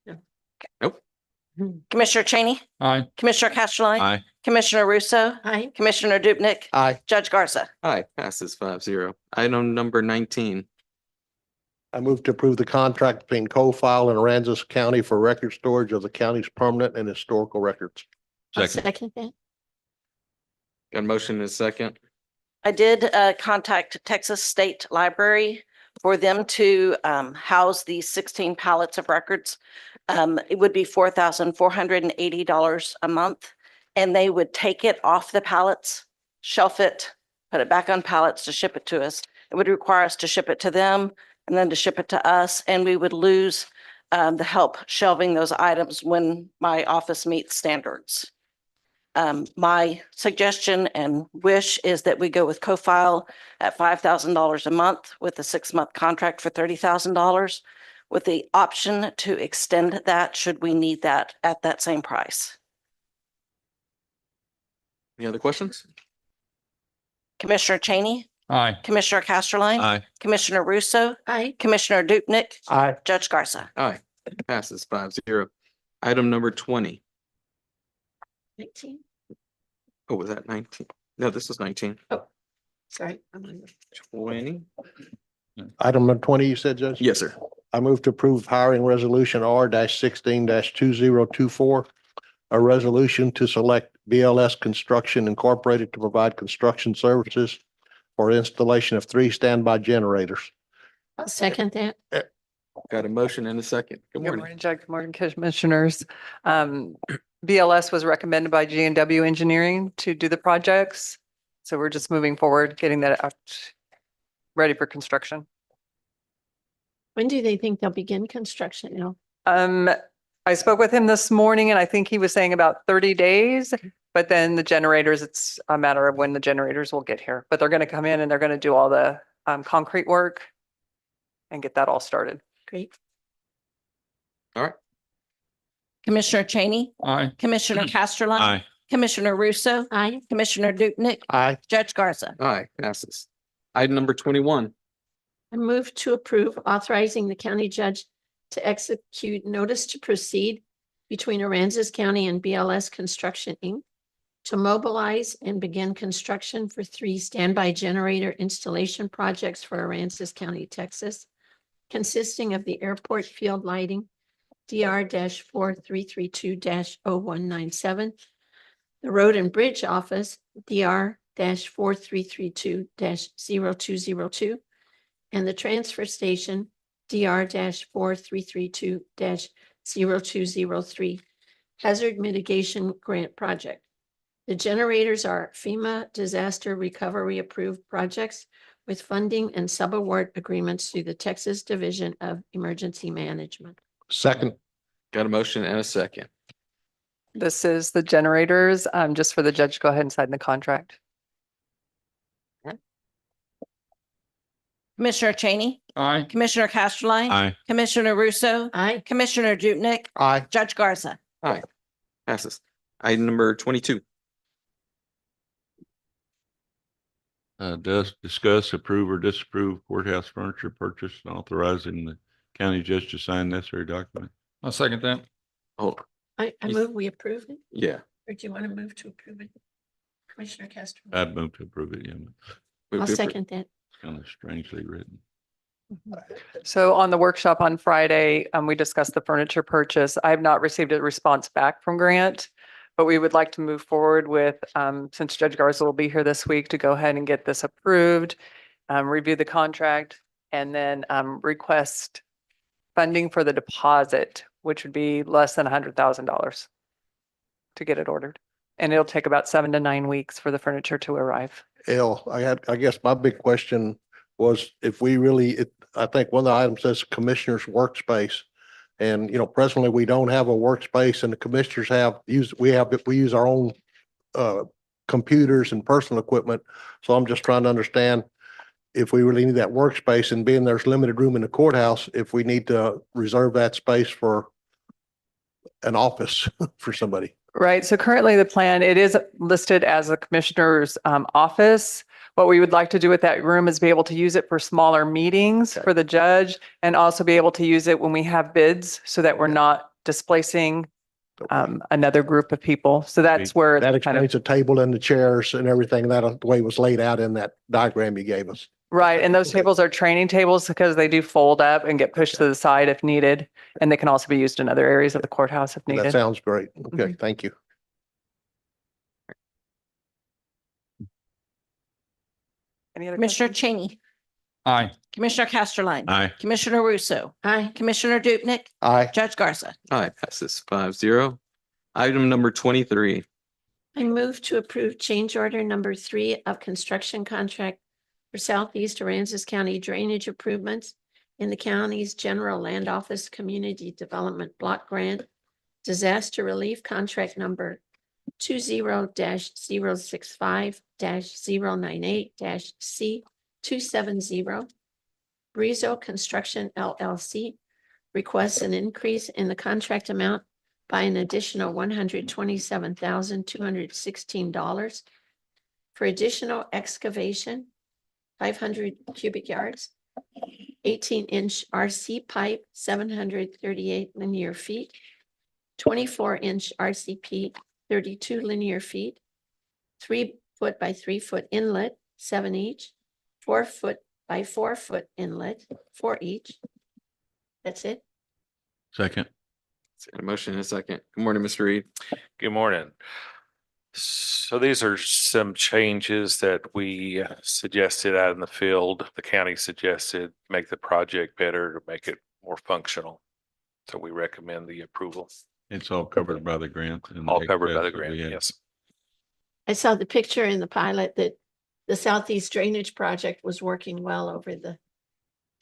[SPEAKER 6] No.
[SPEAKER 1] Nope.
[SPEAKER 4] Commissioner Cheney,
[SPEAKER 10] Aye.
[SPEAKER 4] Commissioner Casterline,
[SPEAKER 10] Aye.
[SPEAKER 4] Commissioner Russo,
[SPEAKER 6] Aye.
[SPEAKER 4] Commissioner Dupnick,
[SPEAKER 9] Aye.
[SPEAKER 4] Judge Garza.
[SPEAKER 1] Aye, passes 5-0. Item number 19.
[SPEAKER 9] I move to approve the contract between Co-File and Aransas County for record storage of the county's permanent and historical records.
[SPEAKER 6] I'll
[SPEAKER 10] Second.
[SPEAKER 6] second that.
[SPEAKER 1] Got a motion in a second.
[SPEAKER 4] I did contact Texas State Library for them to house these 16 pallets of records. It would be $4,480 a month, and they would take it off the pallets, shelf it, put it back on pallets to ship it to us. It would require us to ship it to them and then to ship it to us, and we would lose the help shelving those items when my office meets standards. My suggestion and wish is that we go with Co-File at $5,000 a month with a 6-month contract for $30,000 with the option to extend that should we need that at that same price.
[SPEAKER 1] Any other questions?
[SPEAKER 4] Commissioner Cheney,
[SPEAKER 10] Aye.
[SPEAKER 4] Commissioner Casterline,
[SPEAKER 10] Aye.
[SPEAKER 4] Commissioner Russo,
[SPEAKER 6] Aye.
[SPEAKER 4] Commissioner Dupnick,
[SPEAKER 9] Aye.
[SPEAKER 4] Judge Garza.
[SPEAKER 1] Aye, passes 5-0. Item number 20.
[SPEAKER 6] 19.
[SPEAKER 1] Oh, was that 19? No, this was 19.
[SPEAKER 6] Sorry. I'm on-
[SPEAKER 1] 20.
[SPEAKER 9] Item number 20, you said, Judge?
[SPEAKER 1] Yes, sir.
[SPEAKER 9] I move to approve hiring resolution R-16-2024, a resolution to select BLS Construction Incorporated to provide construction services for installation of 3 standby generators.
[SPEAKER 6] I'll second that.
[SPEAKER 1] Got a motion in a second. Good
[SPEAKER 5] Good
[SPEAKER 1] morning.
[SPEAKER 5] morning, Judge. Good morning, Commissioners. BLS was recommended by G&W Engineering to do the projects. So we're just moving forward, getting that out, ready for construction.
[SPEAKER 6] When do they think they'll begin construction now?
[SPEAKER 5] I spoke with him this morning and I think he was saying about 30 days, but then the generators, it's a matter of when the generators will get here. But they're going to come in and they're going to do all the concrete work and get that all started.
[SPEAKER 6] Great.
[SPEAKER 1] All right.
[SPEAKER 4] Commissioner Cheney,
[SPEAKER 10] Aye.
[SPEAKER 4] Commissioner Casterline,
[SPEAKER 10] Aye.
[SPEAKER 4] Commissioner Russo,
[SPEAKER 6] Aye.
[SPEAKER 4] Commissioner Dupnick,
[SPEAKER 9] Aye.
[SPEAKER 4] Judge Garza.
[SPEAKER 1] Aye, passes. Item number 21.
[SPEAKER 6] I move to approve authorizing the county judge to execute notice to proceed between Aransas County and BLS Construction, Inc. to mobilize and begin construction for 3 standby generator installation projects for Aransas County, Texas, consisting of the airport field lighting, DR-4332-0197, the Road and Bridge Office, DR-4332-0202, and the Transfer Station, DR-4332-0203 Hazard Mitigation Grant Project. The generators are FEMA Disaster Recovery Approved projects with funding and subaward agreements through the Texas Division of Emergency Management.
[SPEAKER 9] Second.
[SPEAKER 1] Got a motion and a second.
[SPEAKER 5] This is the generators, just for the judge to go ahead and sign the contract.
[SPEAKER 4] Commissioner Cheney,
[SPEAKER 10] Aye.
[SPEAKER 4] Commissioner Casterline,
[SPEAKER 10] Aye.
[SPEAKER 4] Commissioner Russo,
[SPEAKER 6] Aye.
[SPEAKER 4] Commissioner Dupnick,
[SPEAKER 9] Aye.
[SPEAKER 4] Judge Garza.
[SPEAKER 1] Aye, passes. Item number 22.
[SPEAKER 10] Does discuss, approve or disapprove courthouse furniture purchase and authorizing the county judge to sign necessary document.
[SPEAKER 2] I'll second that.
[SPEAKER 1] Hold,
[SPEAKER 6] I
[SPEAKER 1] You-
[SPEAKER 6] move we approve it,
[SPEAKER 1] yeah.
[SPEAKER 6] or do you want to move to approve it? Commissioner Castro?
[SPEAKER 10] I'd move to approve it, yeah.
[SPEAKER 6] I'll second that.
[SPEAKER 10] Kind of strangely written.
[SPEAKER 5] So on the workshop on Friday, we discussed the furniture purchase. I have not received a response back from Grant, but we would like to move forward with, since Judge Garza will be here this week, to go ahead and get this approved, review the contract, and then request funding for the deposit, which would be less than $100,000 to get it ordered. And it'll take about 7 to 9 weeks for the furniture to arrive.
[SPEAKER 9] I guess my big question was if we really, I think one of the items says commissioner's workspace. And, presently we don't have a workspace and the commissioners we use our own computers and personal equipment. So I'm just trying to understand if we really need that workspace, and being there's limited room in the courthouse, if we need to reserve that space for an office for somebody.
[SPEAKER 5] Right. So currently the plan, it is listed as a commissioner's office. What we would like to do with that room is be able to use it for smaller meetings for the judge, and also be able to use it when we have bids so that we're not displacing another group of people. So that's where
[SPEAKER 9] That
[SPEAKER 5] it's kind
[SPEAKER 9] explains
[SPEAKER 5] of,
[SPEAKER 9] the table and the chairs and everything, that the way it was laid out in that diagram you gave us.
[SPEAKER 5] right. And those tables are training tables because they do fold up and get pushed to the side if needed. And they can also be used in other areas of the courthouse if
[SPEAKER 9] That
[SPEAKER 5] needed.
[SPEAKER 9] sounds great. Okay, thank you.
[SPEAKER 5] Any other
[SPEAKER 4] Commissioner
[SPEAKER 5] questions?
[SPEAKER 4] Cheney,
[SPEAKER 2] Aye.
[SPEAKER 4] Commissioner Casterline.
[SPEAKER 10] Aye.
[SPEAKER 4] Commissioner Russo,
[SPEAKER 6] Aye.
[SPEAKER 4] Commissioner Dupnick,
[SPEAKER 9] Aye.
[SPEAKER 4] Judge Garza.
[SPEAKER 1] Aye, passes 5-0. Item number 23.
[SPEAKER 6] I move to approve change order number 3 of construction contract for Southeast Aransas County drainage improvements in the county's general land office community development block grant disaster relief contract number 20-065-098-C270. Brizo Construction LLC requests an increase in the contract amount by an additional $127,216 for additional excavation, 500 cubic yards, 18-inch RC pipe, 738 linear feet, 24-inch RCP, 32 linear feet, 3-foot by 3-foot inlet, 7 each, 4-foot by 4-foot inlet, 4 each. That's it.
[SPEAKER 10] Second.
[SPEAKER 1] Got a motion and a second. Good morning, Mr. Reed.
[SPEAKER 14] Good morning. So these are some changes that we suggested out in the field. The county suggested make the project better to make it more functional. So we recommend the approval.
[SPEAKER 10] It's all covered by the grant. and
[SPEAKER 14] All covered by the
[SPEAKER 10] excess that
[SPEAKER 14] grant,
[SPEAKER 10] we had.
[SPEAKER 14] yes.
[SPEAKER 6] I saw the picture in the pilot that the Southeast Drainage Project was working well over the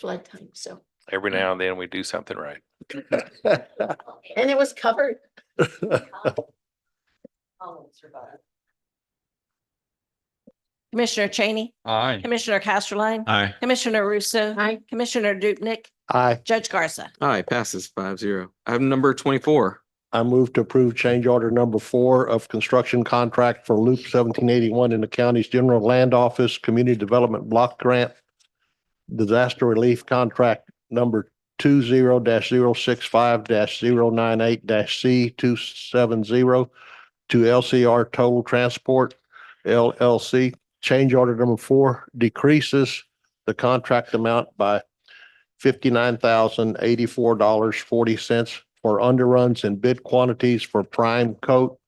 [SPEAKER 6] flood time, so,
[SPEAKER 14] Every now and then we do something right.
[SPEAKER 6] and it was covered.
[SPEAKER 4] Commissioner Cheney,
[SPEAKER 2] Aye.
[SPEAKER 4] Commissioner Casterline,
[SPEAKER 10] Aye.
[SPEAKER 4] Commissioner Russo,
[SPEAKER 6] Aye.
[SPEAKER 4] Commissioner Dupnick,
[SPEAKER 9] Aye.
[SPEAKER 4] Judge Garza.
[SPEAKER 1] Aye, passes 5-0. Item number 24.
[SPEAKER 9] I move to approve change order number 4 of construction contract for Loop 1781 in the county's general land office community development block grant. Disaster relief contract number 20-065-098-C270 to LCR Total Transport LLC. Change order number 4 decreases the contract amount by $59,084.40 for underruns and bid quantities for prime coat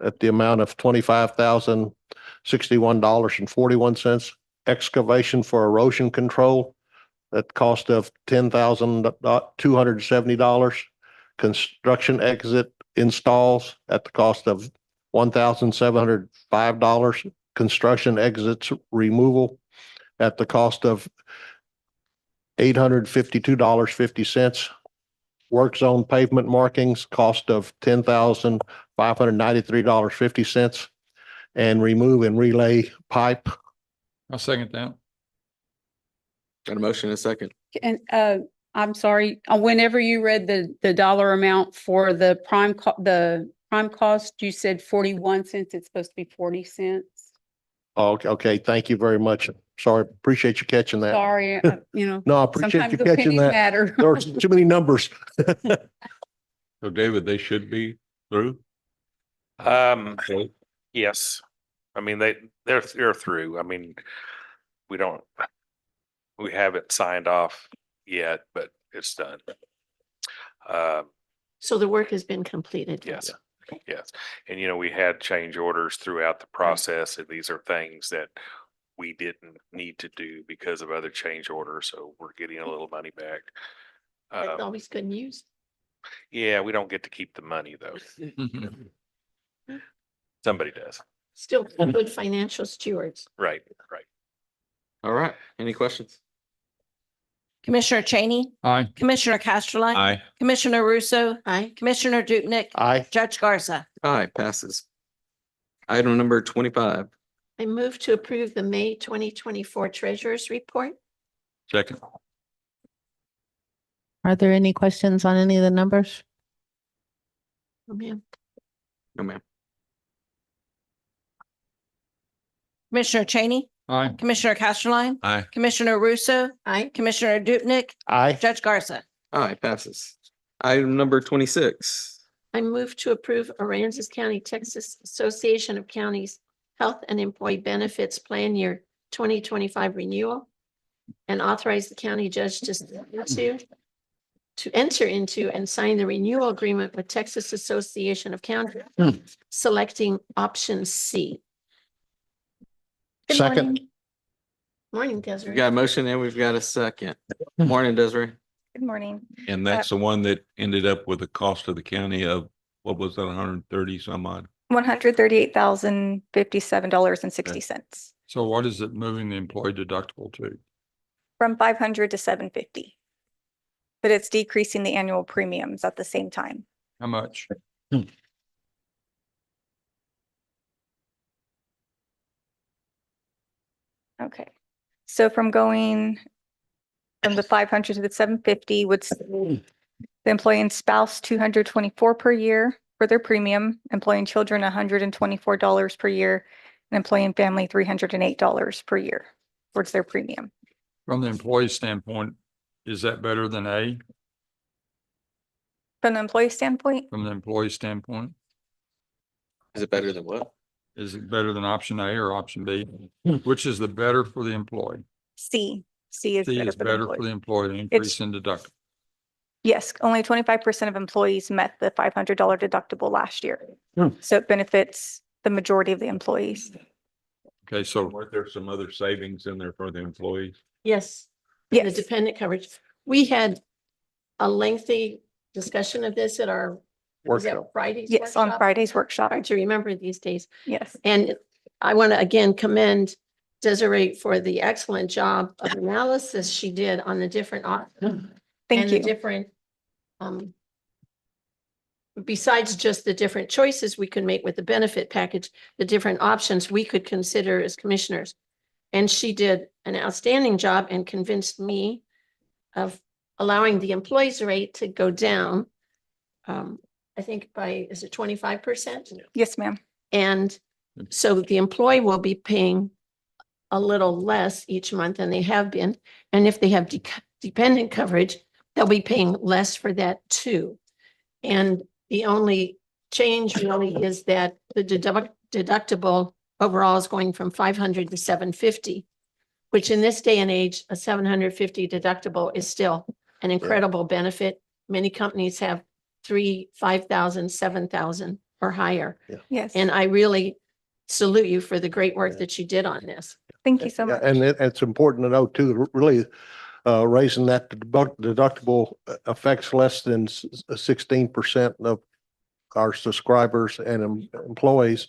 [SPEAKER 9] at the amount of $25,061.41. Excavation for erosion control at cost of $10,270. Construction exit installs at the cost of $1,705. Construction exits removal at the cost of $852.50. Work zone pavement markings, cost of $10,593.50. And remove and relay pipe.
[SPEAKER 2] I'll second that.
[SPEAKER 1] Got a motion and a second.
[SPEAKER 13] And I'm sorry, whenever you read the dollar amount for the prime cost, you said 41 cents. It's supposed to be 40 cents.
[SPEAKER 9] Okay, thank you very much. Sorry, appreciate you catching that.
[SPEAKER 13] Sorry, you know.
[SPEAKER 9] No, I appreciate
[SPEAKER 13] sometimes
[SPEAKER 9] you
[SPEAKER 13] the
[SPEAKER 9] catching
[SPEAKER 13] pennies
[SPEAKER 9] that.
[SPEAKER 13] matter.
[SPEAKER 9] There are too many numbers.
[SPEAKER 10] So David, they should be through?
[SPEAKER 3] Okay. Yes. I mean, they're through. I mean, we haven't signed off yet, but it's done.
[SPEAKER 6] So the work has been completed.
[SPEAKER 3] Yes, yes. And we had change orders throughout the process, and these are things that we didn't need to do because of other change orders, so we're getting a little money back.
[SPEAKER 6] That's always good news.
[SPEAKER 3] Yeah, we don't get to keep the money though. Somebody does.
[SPEAKER 6] Still good financial stewards.
[SPEAKER 3] Right, right.
[SPEAKER 1] All right, any questions?
[SPEAKER 4] Commissioner Cheney,
[SPEAKER 10] Aye.
[SPEAKER 4] Commissioner Casterline.
[SPEAKER 10] Aye.
[SPEAKER 4] Commissioner Russo,
[SPEAKER 6] Aye.
[SPEAKER 4] Commissioner Dupnick,
[SPEAKER 9] Aye.
[SPEAKER 4] Judge Garza.
[SPEAKER 1] Aye, passes. Item number 25.
[SPEAKER 6] I move to approve the May 2024 Treasurer's Report.
[SPEAKER 10] Second.
[SPEAKER 18] Are there any questions on any of the numbers?
[SPEAKER 6] Oh, ma'am.
[SPEAKER 1] No, ma'am.
[SPEAKER 4] Commissioner Cheney,
[SPEAKER 10] Aye.
[SPEAKER 4] Commissioner Casterline,
[SPEAKER 10] Aye.
[SPEAKER 4] Commissioner Russo,
[SPEAKER 6] Aye.
[SPEAKER 4] Commissioner Dupnick,
[SPEAKER 9] Aye.
[SPEAKER 4] Judge Garza.
[SPEAKER 1] Aye, passes. Item number 26.
[SPEAKER 6] I move to approve Aransas County, Texas Association of Counties Health and Employee Benefits Plan Year 2025 renewal and authorize the county judge to enter into and sign the renewal agreement with Texas Association of Counties, selecting option C. Good
[SPEAKER 9] Second.
[SPEAKER 6] morning. Morning,
[SPEAKER 1] We've
[SPEAKER 6] Desiree.
[SPEAKER 1] got a motion and we've got a second. Morning, Desiree.
[SPEAKER 19] Good morning.
[SPEAKER 10] And that's the one that ended up with a cost of the county of, what was that, 130 some odd?
[SPEAKER 19] $138,057.60
[SPEAKER 2] So what is it moving the employee deductible to?
[SPEAKER 19] from 500 to 750. But it's decreasing the annual premiums at the same time.
[SPEAKER 2] How much?
[SPEAKER 19] Okay. So from going from the 500 to the 750 would the employee and spouse 224 per year for their premium, employee and children $124 per year, and employee and family $308 per year towards their premium.
[SPEAKER 2] From the employee standpoint, is that better than A?
[SPEAKER 19] From the employee standpoint,
[SPEAKER 2] From the employee standpoint,
[SPEAKER 1] Is it better than what?
[SPEAKER 2] is it better than option A or option B? Which is the better for the employee?
[SPEAKER 19] C. C is
[SPEAKER 2] C
[SPEAKER 19] better
[SPEAKER 2] is
[SPEAKER 19] for the
[SPEAKER 2] better for
[SPEAKER 19] employee.
[SPEAKER 2] the employee, the increase in deductible.
[SPEAKER 19] Yes, only 25% of employees met the $500 deductible last year.
[SPEAKER 2] Hmm.
[SPEAKER 19] So it benefits the majority of the employees.
[SPEAKER 2] Okay, so
[SPEAKER 10] Weren't there some other savings in there for the employees?
[SPEAKER 6] Yes. The
[SPEAKER 19] Yes,
[SPEAKER 6] dependent coverage. We had a lengthy discussion of this at our was that
[SPEAKER 9] Workshop.
[SPEAKER 6] Friday's
[SPEAKER 19] yes, on
[SPEAKER 6] workshop?
[SPEAKER 19] Friday's workshop.
[SPEAKER 6] Hard to remember these days.
[SPEAKER 19] Yes.
[SPEAKER 6] And I want to again commend Desiree for the excellent job of analysis she did on the different options.
[SPEAKER 19] Thank
[SPEAKER 6] and the
[SPEAKER 19] you.
[SPEAKER 6] different, besides just the different choices we could make with the benefit package, the different options we could consider as commissioners. And she did an outstanding job and convinced me of allowing the employees rate to go down. I think by, is it 25%?
[SPEAKER 19] Yes, ma'am.
[SPEAKER 6] And so the employee will be paying a little less each month than they have been. And if they have dependent coverage, they'll be paying less for that too. And the only change really is that the deductible overall is going from 500 to 750, which in this day and age, a 750 deductible is still an incredible benefit. Many companies have 3,000, 5,000, 7,000 or higher.
[SPEAKER 19] Yes.
[SPEAKER 6] And I really salute you for the great work that you did on this.
[SPEAKER 19] Thank you so
[SPEAKER 9] Yeah,
[SPEAKER 19] much.
[SPEAKER 9] and it's important to note too, really, raising that deductible affects less than 16% of our subscribers and employees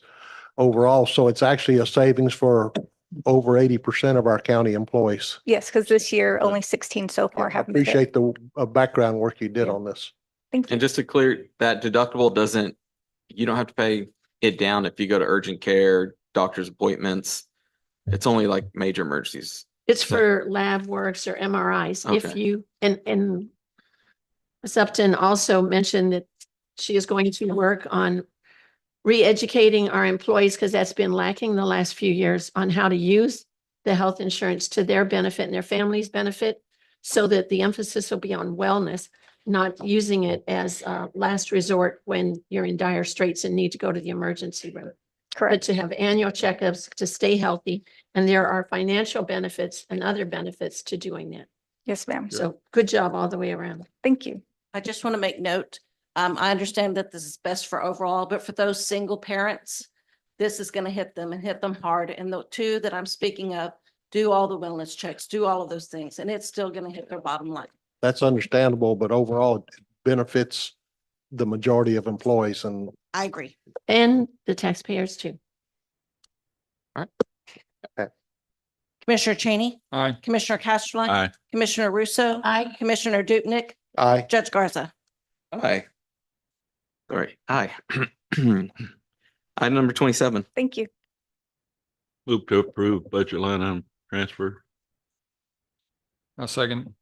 [SPEAKER 9] overall. So it's actually a savings for over 80% of our county employees.
[SPEAKER 19] Yes, because this year only 16 so far
[SPEAKER 9] I
[SPEAKER 19] have. been hit.
[SPEAKER 9] appreciate the background work you did on this.
[SPEAKER 19] Thank you.
[SPEAKER 1] And just to clear, that deductible you don't have to pay it down if you go to urgent care, doctor's appointments. It's only like major emergencies.
[SPEAKER 6] It's for lab works or MRIs. If
[SPEAKER 1] Okay.
[SPEAKER 6] you, and Ms. Upton also mentioned that she is going to work on re-educating our employees, because that's been lacking the last few years, on how to use the health insurance to their benefit and their family's benefit, so that the emphasis will be on wellness. not using it as a last resort when you're in dire straits and need to go to the emergency room. But
[SPEAKER 19] Correct.
[SPEAKER 6] to have annual checkups to stay healthy, and there are financial benefits and other benefits to doing that.
[SPEAKER 19] Yes, ma'am.
[SPEAKER 6] So good job all the way around.
[SPEAKER 19] Thank you.
[SPEAKER 4] I just want to make note, I understand that this is best for overall, but for those single parents, this is going to hit them and hit them hard. And the two that I'm speaking of, do all the wellness checks, do all of those things, and it's still going to hit their bottom line.
[SPEAKER 9] That's understandable, but overall it benefits the majority of employees and
[SPEAKER 4] I agree.
[SPEAKER 6] And the taxpayers too.
[SPEAKER 4] Commissioner Cheney,
[SPEAKER 2] Aye.
[SPEAKER 4] Commissioner Castellane.
[SPEAKER 10] Aye.
[SPEAKER 4] Commissioner Russo.
[SPEAKER 6] Aye.
[SPEAKER 4] Commissioner Dupnick,
[SPEAKER 9] I,
[SPEAKER 4] Judge Garza.
[SPEAKER 1] Aye. Sorry, aye. Item number 27.
[SPEAKER 19] Thank you.
[SPEAKER 10] Move to approve budget line item transfer.
[SPEAKER 2] A second.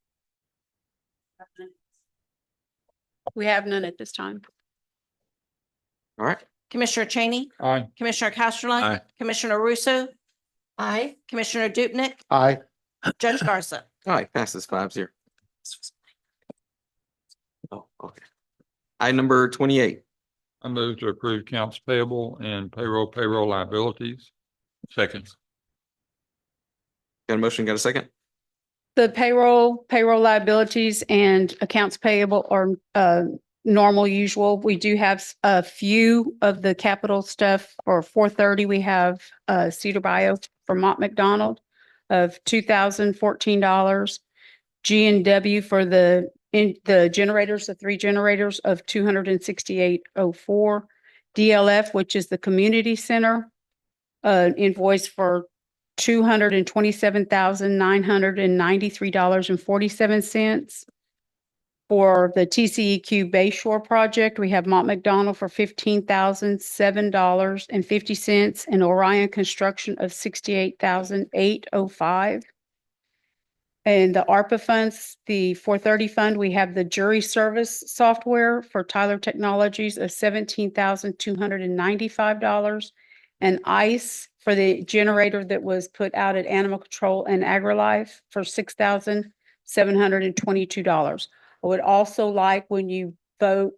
[SPEAKER 13] We have none at this time.
[SPEAKER 1] All right,
[SPEAKER 4] Commissioner Cheney,
[SPEAKER 2] Aye.
[SPEAKER 4] Commissioner Castellane.
[SPEAKER 10] Aye.
[SPEAKER 4] Commissioner Russo,
[SPEAKER 6] Aye.
[SPEAKER 4] Commissioner Dupnick,
[SPEAKER 9] I,
[SPEAKER 4] Judge Garza.
[SPEAKER 1] aye, passes 5-0. Oh, okay. Item number 28.
[SPEAKER 2] I move to approve accounts payable and payroll liabilities.
[SPEAKER 10] Second.
[SPEAKER 1] Got a motion, got a second?
[SPEAKER 13] The payroll liabilities and accounts payable are normal, usual. We do have a few of the capital stuff. For 430, we have Cedar Bio for Mont McDonald of $2,014. G&W for the generators, the 3 generators of $268.04. DLF, which is the community center, invoice for $227,993.47. For the TCEQ Bayshore project, we have Mont McDonald for $15,007.50 and Orion Construction of $68,805. And the ARPA funds, the 430 fund, we have the jury service software for Tyler Technologies of $17,295. And ICE for the generator that was put out at Animal Control and AgriLife for $6,722. I would also like, when you vote,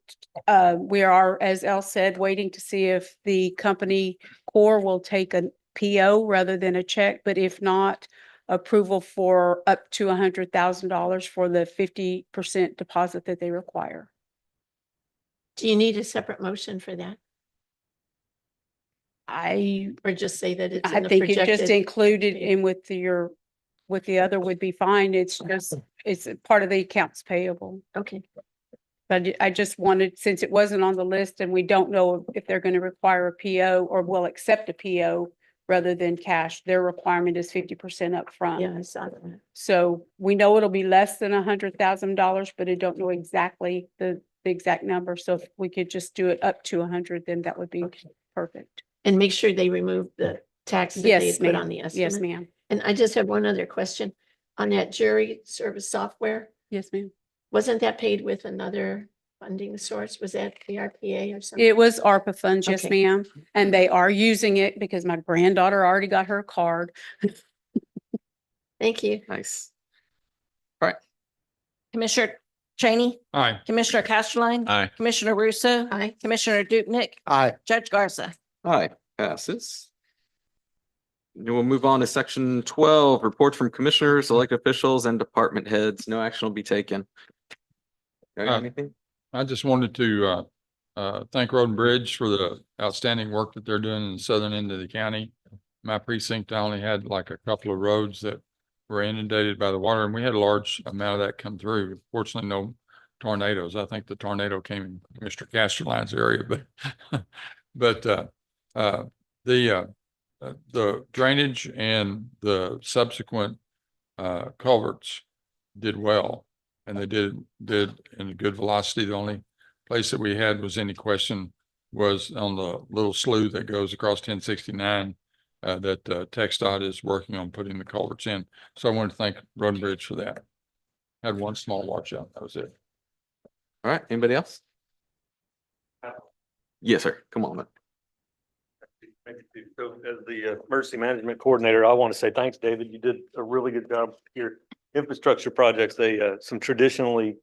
[SPEAKER 13] we are, as Elle said, waiting to see if the company core will take a PO rather than a check, but if not, approval for up to $100,000 for the 50% deposit that they require.
[SPEAKER 6] Do you need a separate motion for that? Or just say that it's
[SPEAKER 13] I
[SPEAKER 6] in the
[SPEAKER 13] think it just
[SPEAKER 6] projected?
[SPEAKER 13] included in with the other would be fine. It's just, it's a part of the accounts payable.
[SPEAKER 6] Okay.
[SPEAKER 13] But I just wanted, since it wasn't on the list and we don't know if they're going to require a PO or will accept a PO rather than cash, their requirement is 50% upfront.
[SPEAKER 6] Yeah, I saw that.
[SPEAKER 13] So we know it'll be less than $100,000, but I don't know exactly the exact number. So if we could just do it up to 100, then that would be perfect.
[SPEAKER 6] And make sure they remove the tax that
[SPEAKER 13] Yes,
[SPEAKER 6] they put
[SPEAKER 13] ma'am.
[SPEAKER 6] on the estimate.
[SPEAKER 13] Yes, ma'am.
[SPEAKER 6] And I just have one other question. On that jury service software,
[SPEAKER 13] Yes, ma'am.
[SPEAKER 6] wasn't that paid with another funding source? Was that the RPA or something?
[SPEAKER 13] It was ARPA funds, yes,
[SPEAKER 6] Okay.
[SPEAKER 13] ma'am. And they are using it because my granddaughter already got her card.
[SPEAKER 6] Thank you.
[SPEAKER 1] Nice.
[SPEAKER 4] Commissioner Cheney,
[SPEAKER 2] Aye.
[SPEAKER 4] Commissioner Castellane.
[SPEAKER 10] Aye.
[SPEAKER 4] Commissioner Russo.
[SPEAKER 6] Aye.
[SPEAKER 4] Commissioner Dupnick,
[SPEAKER 9] I,
[SPEAKER 4] Judge Garza.
[SPEAKER 1] Aye, passes. Then we'll move on to section 12, reports from commissioners, elected officials, and department heads. No action will be taken. Got
[SPEAKER 2] Uh,
[SPEAKER 1] anything?
[SPEAKER 2] I just wanted to thank Road and Bridge for the outstanding work that they're doing in the southern end of the county. My precinct, I only had like a couple of roads that were inundated by the water, and we had a large amount of that come through. Fortunately, no tornadoes. I think the tornado came in Mr. Castelline's area, but the drainage and the subsequent culverts did well. And they did in a good velocity. The only place that we had was any question was on the little slough that goes across 1069 that TxDOT is working on putting the culverts in. So I want to thank Road and Bridge for that. Had one small washout. That was it.
[SPEAKER 1] All right, anybody else? Yes, sir. Come on, man.
[SPEAKER 14] So as the emergency management coordinator, I want to say thanks, David. You did a really good job here. Infrastructure projects, some traditionally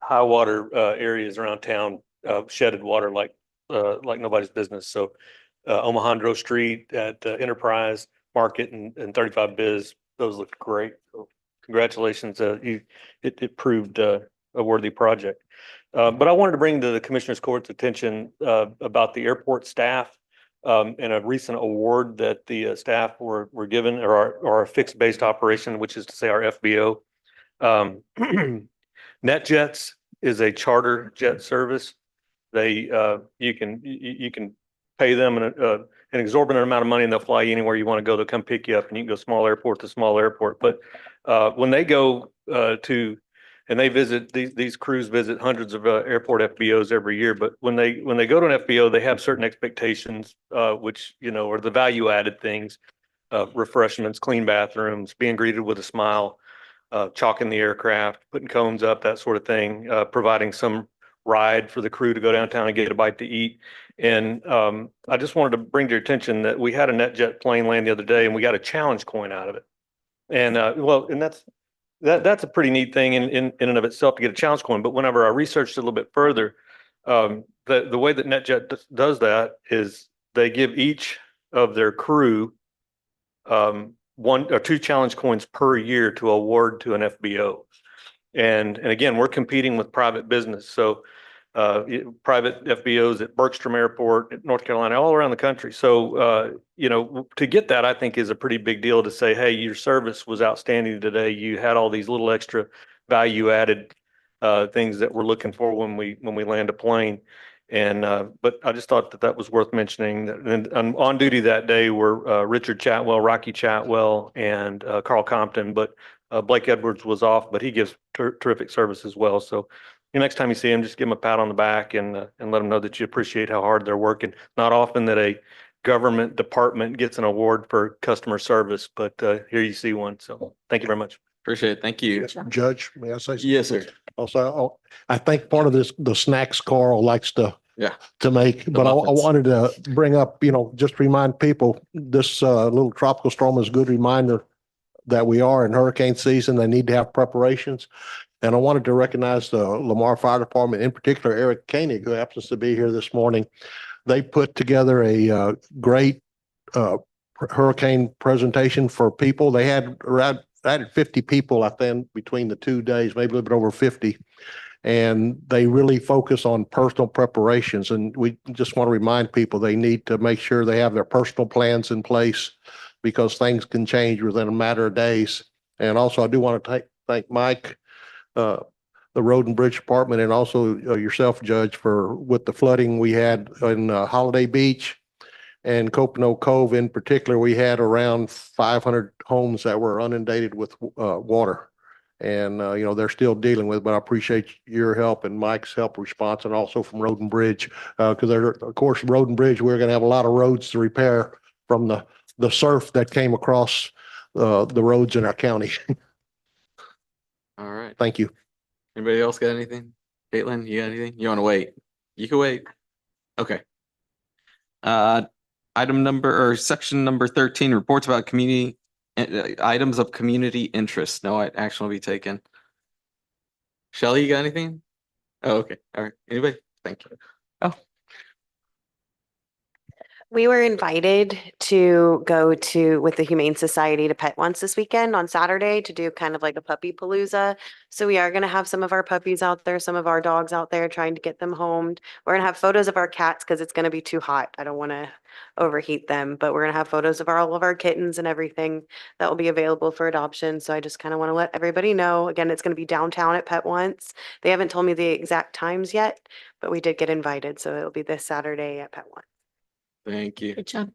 [SPEAKER 14] high water areas around town, shedded water like nobody's business. So Omohundro Street at Enterprise Market and 35 Biz, those look great. So congratulations. It proved a worthy project. But I wanted to bring to the Commissioners Court's attention about the airport staff and a recent award that the staff were given, or our fixed based operation, which is to say our FBO. NetJets is a charter jet service. They you can pay them an exorbitant amount of money and they'll fly you anywhere you want to go. They'll come pick you up and you can go small airport to small airport. But when they go and they visit, these crews visit hundreds of airport FBOs every year. But when they go to an FBO, they have certain expectations, which, are the value added things, refreshments, clean bathrooms, being greeted with a smile, chalking the aircraft, putting cones up, that sort of thing, providing some ride for the crew to go downtown and get a bite to eat. And I just wanted to bring to your attention that we had a NetJet plane land the other day and we got a challenge coin out of it. And and that's a pretty neat thing in and of itself to get a challenge coin. But whenever I researched a little bit further, the way that NetJet does that is they give each of their crew 1 or 2 challenge coins per year to award to an FBO. And again, we're competing with private business. So private FBOs at Bergstrom Airport, at North Carolina, all around the country. So, to get that, I think is a pretty big deal to say, hey, your service was outstanding today. You had all these little extra value added things that we're looking for when we land a plane. And but I just thought that was worth mentioning. And on duty that day were Richard Chatwell, Rocky Chatwell, and Carl Compton. But Blake Edwards was off, but he gives terrific service as well. So next time you see him, just give him a pat on the back and let him know that you appreciate how hard they're working. Not often that a government department gets an award for customer service, but here you see one. So thank you very much.
[SPEAKER 1] Appreciate it. Thank you.
[SPEAKER 9] Judge, may I say something?
[SPEAKER 1] Yes, sir.
[SPEAKER 9] Also, I think part of this, the snacks Carl likes to make, but I
[SPEAKER 1] muffins.
[SPEAKER 9] wanted to bring up, just remind people, this little tropical storm is a good reminder that we are in hurricane season. They need to have preparations. And I wanted to recognize the Lamar Fire Department, in particular, Eric Koenig, who happens to be here this morning. They put together a great hurricane presentation for people. They had around 50 people, I think, between the 2 days, maybe a little bit over 50. And they really focus on personal preparations. And we just want to remind people they need to make sure they have their personal plans in place because things can change within a matter of days. And also, I do want to thank Mike, the Road and Bridge Department, and also yourself, Judge, with the flooding we had in Holiday Beach and Copano Cove in particular. We had around 500 homes that were inundated with water. And, they're still dealing with it, but I appreciate your help and Mike's help response, and also from Road and Bridge. Because of course, Road and Bridge, we're going to have a lot of roads to repair from the surf that came across the roads in our county.
[SPEAKER 1] All right.
[SPEAKER 9] Thank you.
[SPEAKER 1] Anybody else got anything? Caitlin, you got anything? You want to wait? You can wait. Okay. Section number 13, reports about community items of community interest. No action will be taken. Shelley, you got anything? Oh, okay. All right. Anybody? Thank you. Oh,
[SPEAKER 11] We were invited to go with the Humane Society to Pet Once this weekend on Saturday to do kind of like a puppy palooza. So we are going to have some of our puppies out there, some of our dogs out there, trying to get them homed. We're going to have photos of our cats because it's going to be too hot. I don't want to overheat them, but we're going to have photos of all of our kittens and everything that will be available for adoption. So I just kind of want to let everybody know. Again, it's going to be downtown at Pet Once. They haven't told me the exact times yet, but we did get invited. So it'll be this Saturday at Pet Once.
[SPEAKER 1] thank you.
[SPEAKER 6] Good job.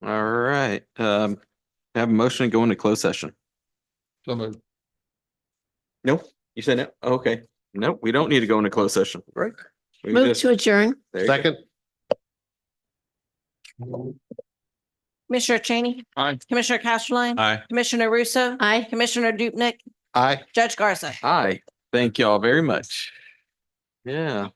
[SPEAKER 1] All right. Have a motion to go into closed session.
[SPEAKER 9] So moved.
[SPEAKER 1] Nope. You said no? Okay. Nope, we don't need to go into closed session.
[SPEAKER 9] Right.
[SPEAKER 1] We
[SPEAKER 6] Move
[SPEAKER 1] just-
[SPEAKER 6] to adjourn.
[SPEAKER 1] there you go.
[SPEAKER 9] Second.
[SPEAKER 4] Commissioner Cheney,
[SPEAKER 9] Aye.
[SPEAKER 4] Commissioner Casterline,
[SPEAKER 10] Aye.
[SPEAKER 4] Commissioner Russo,
[SPEAKER 6] Aye.
[SPEAKER 4] Commissioner Dupnick,
[SPEAKER 9] Aye.
[SPEAKER 4] Judge Garza.
[SPEAKER 1] Hi, thank you all very much. Yeah.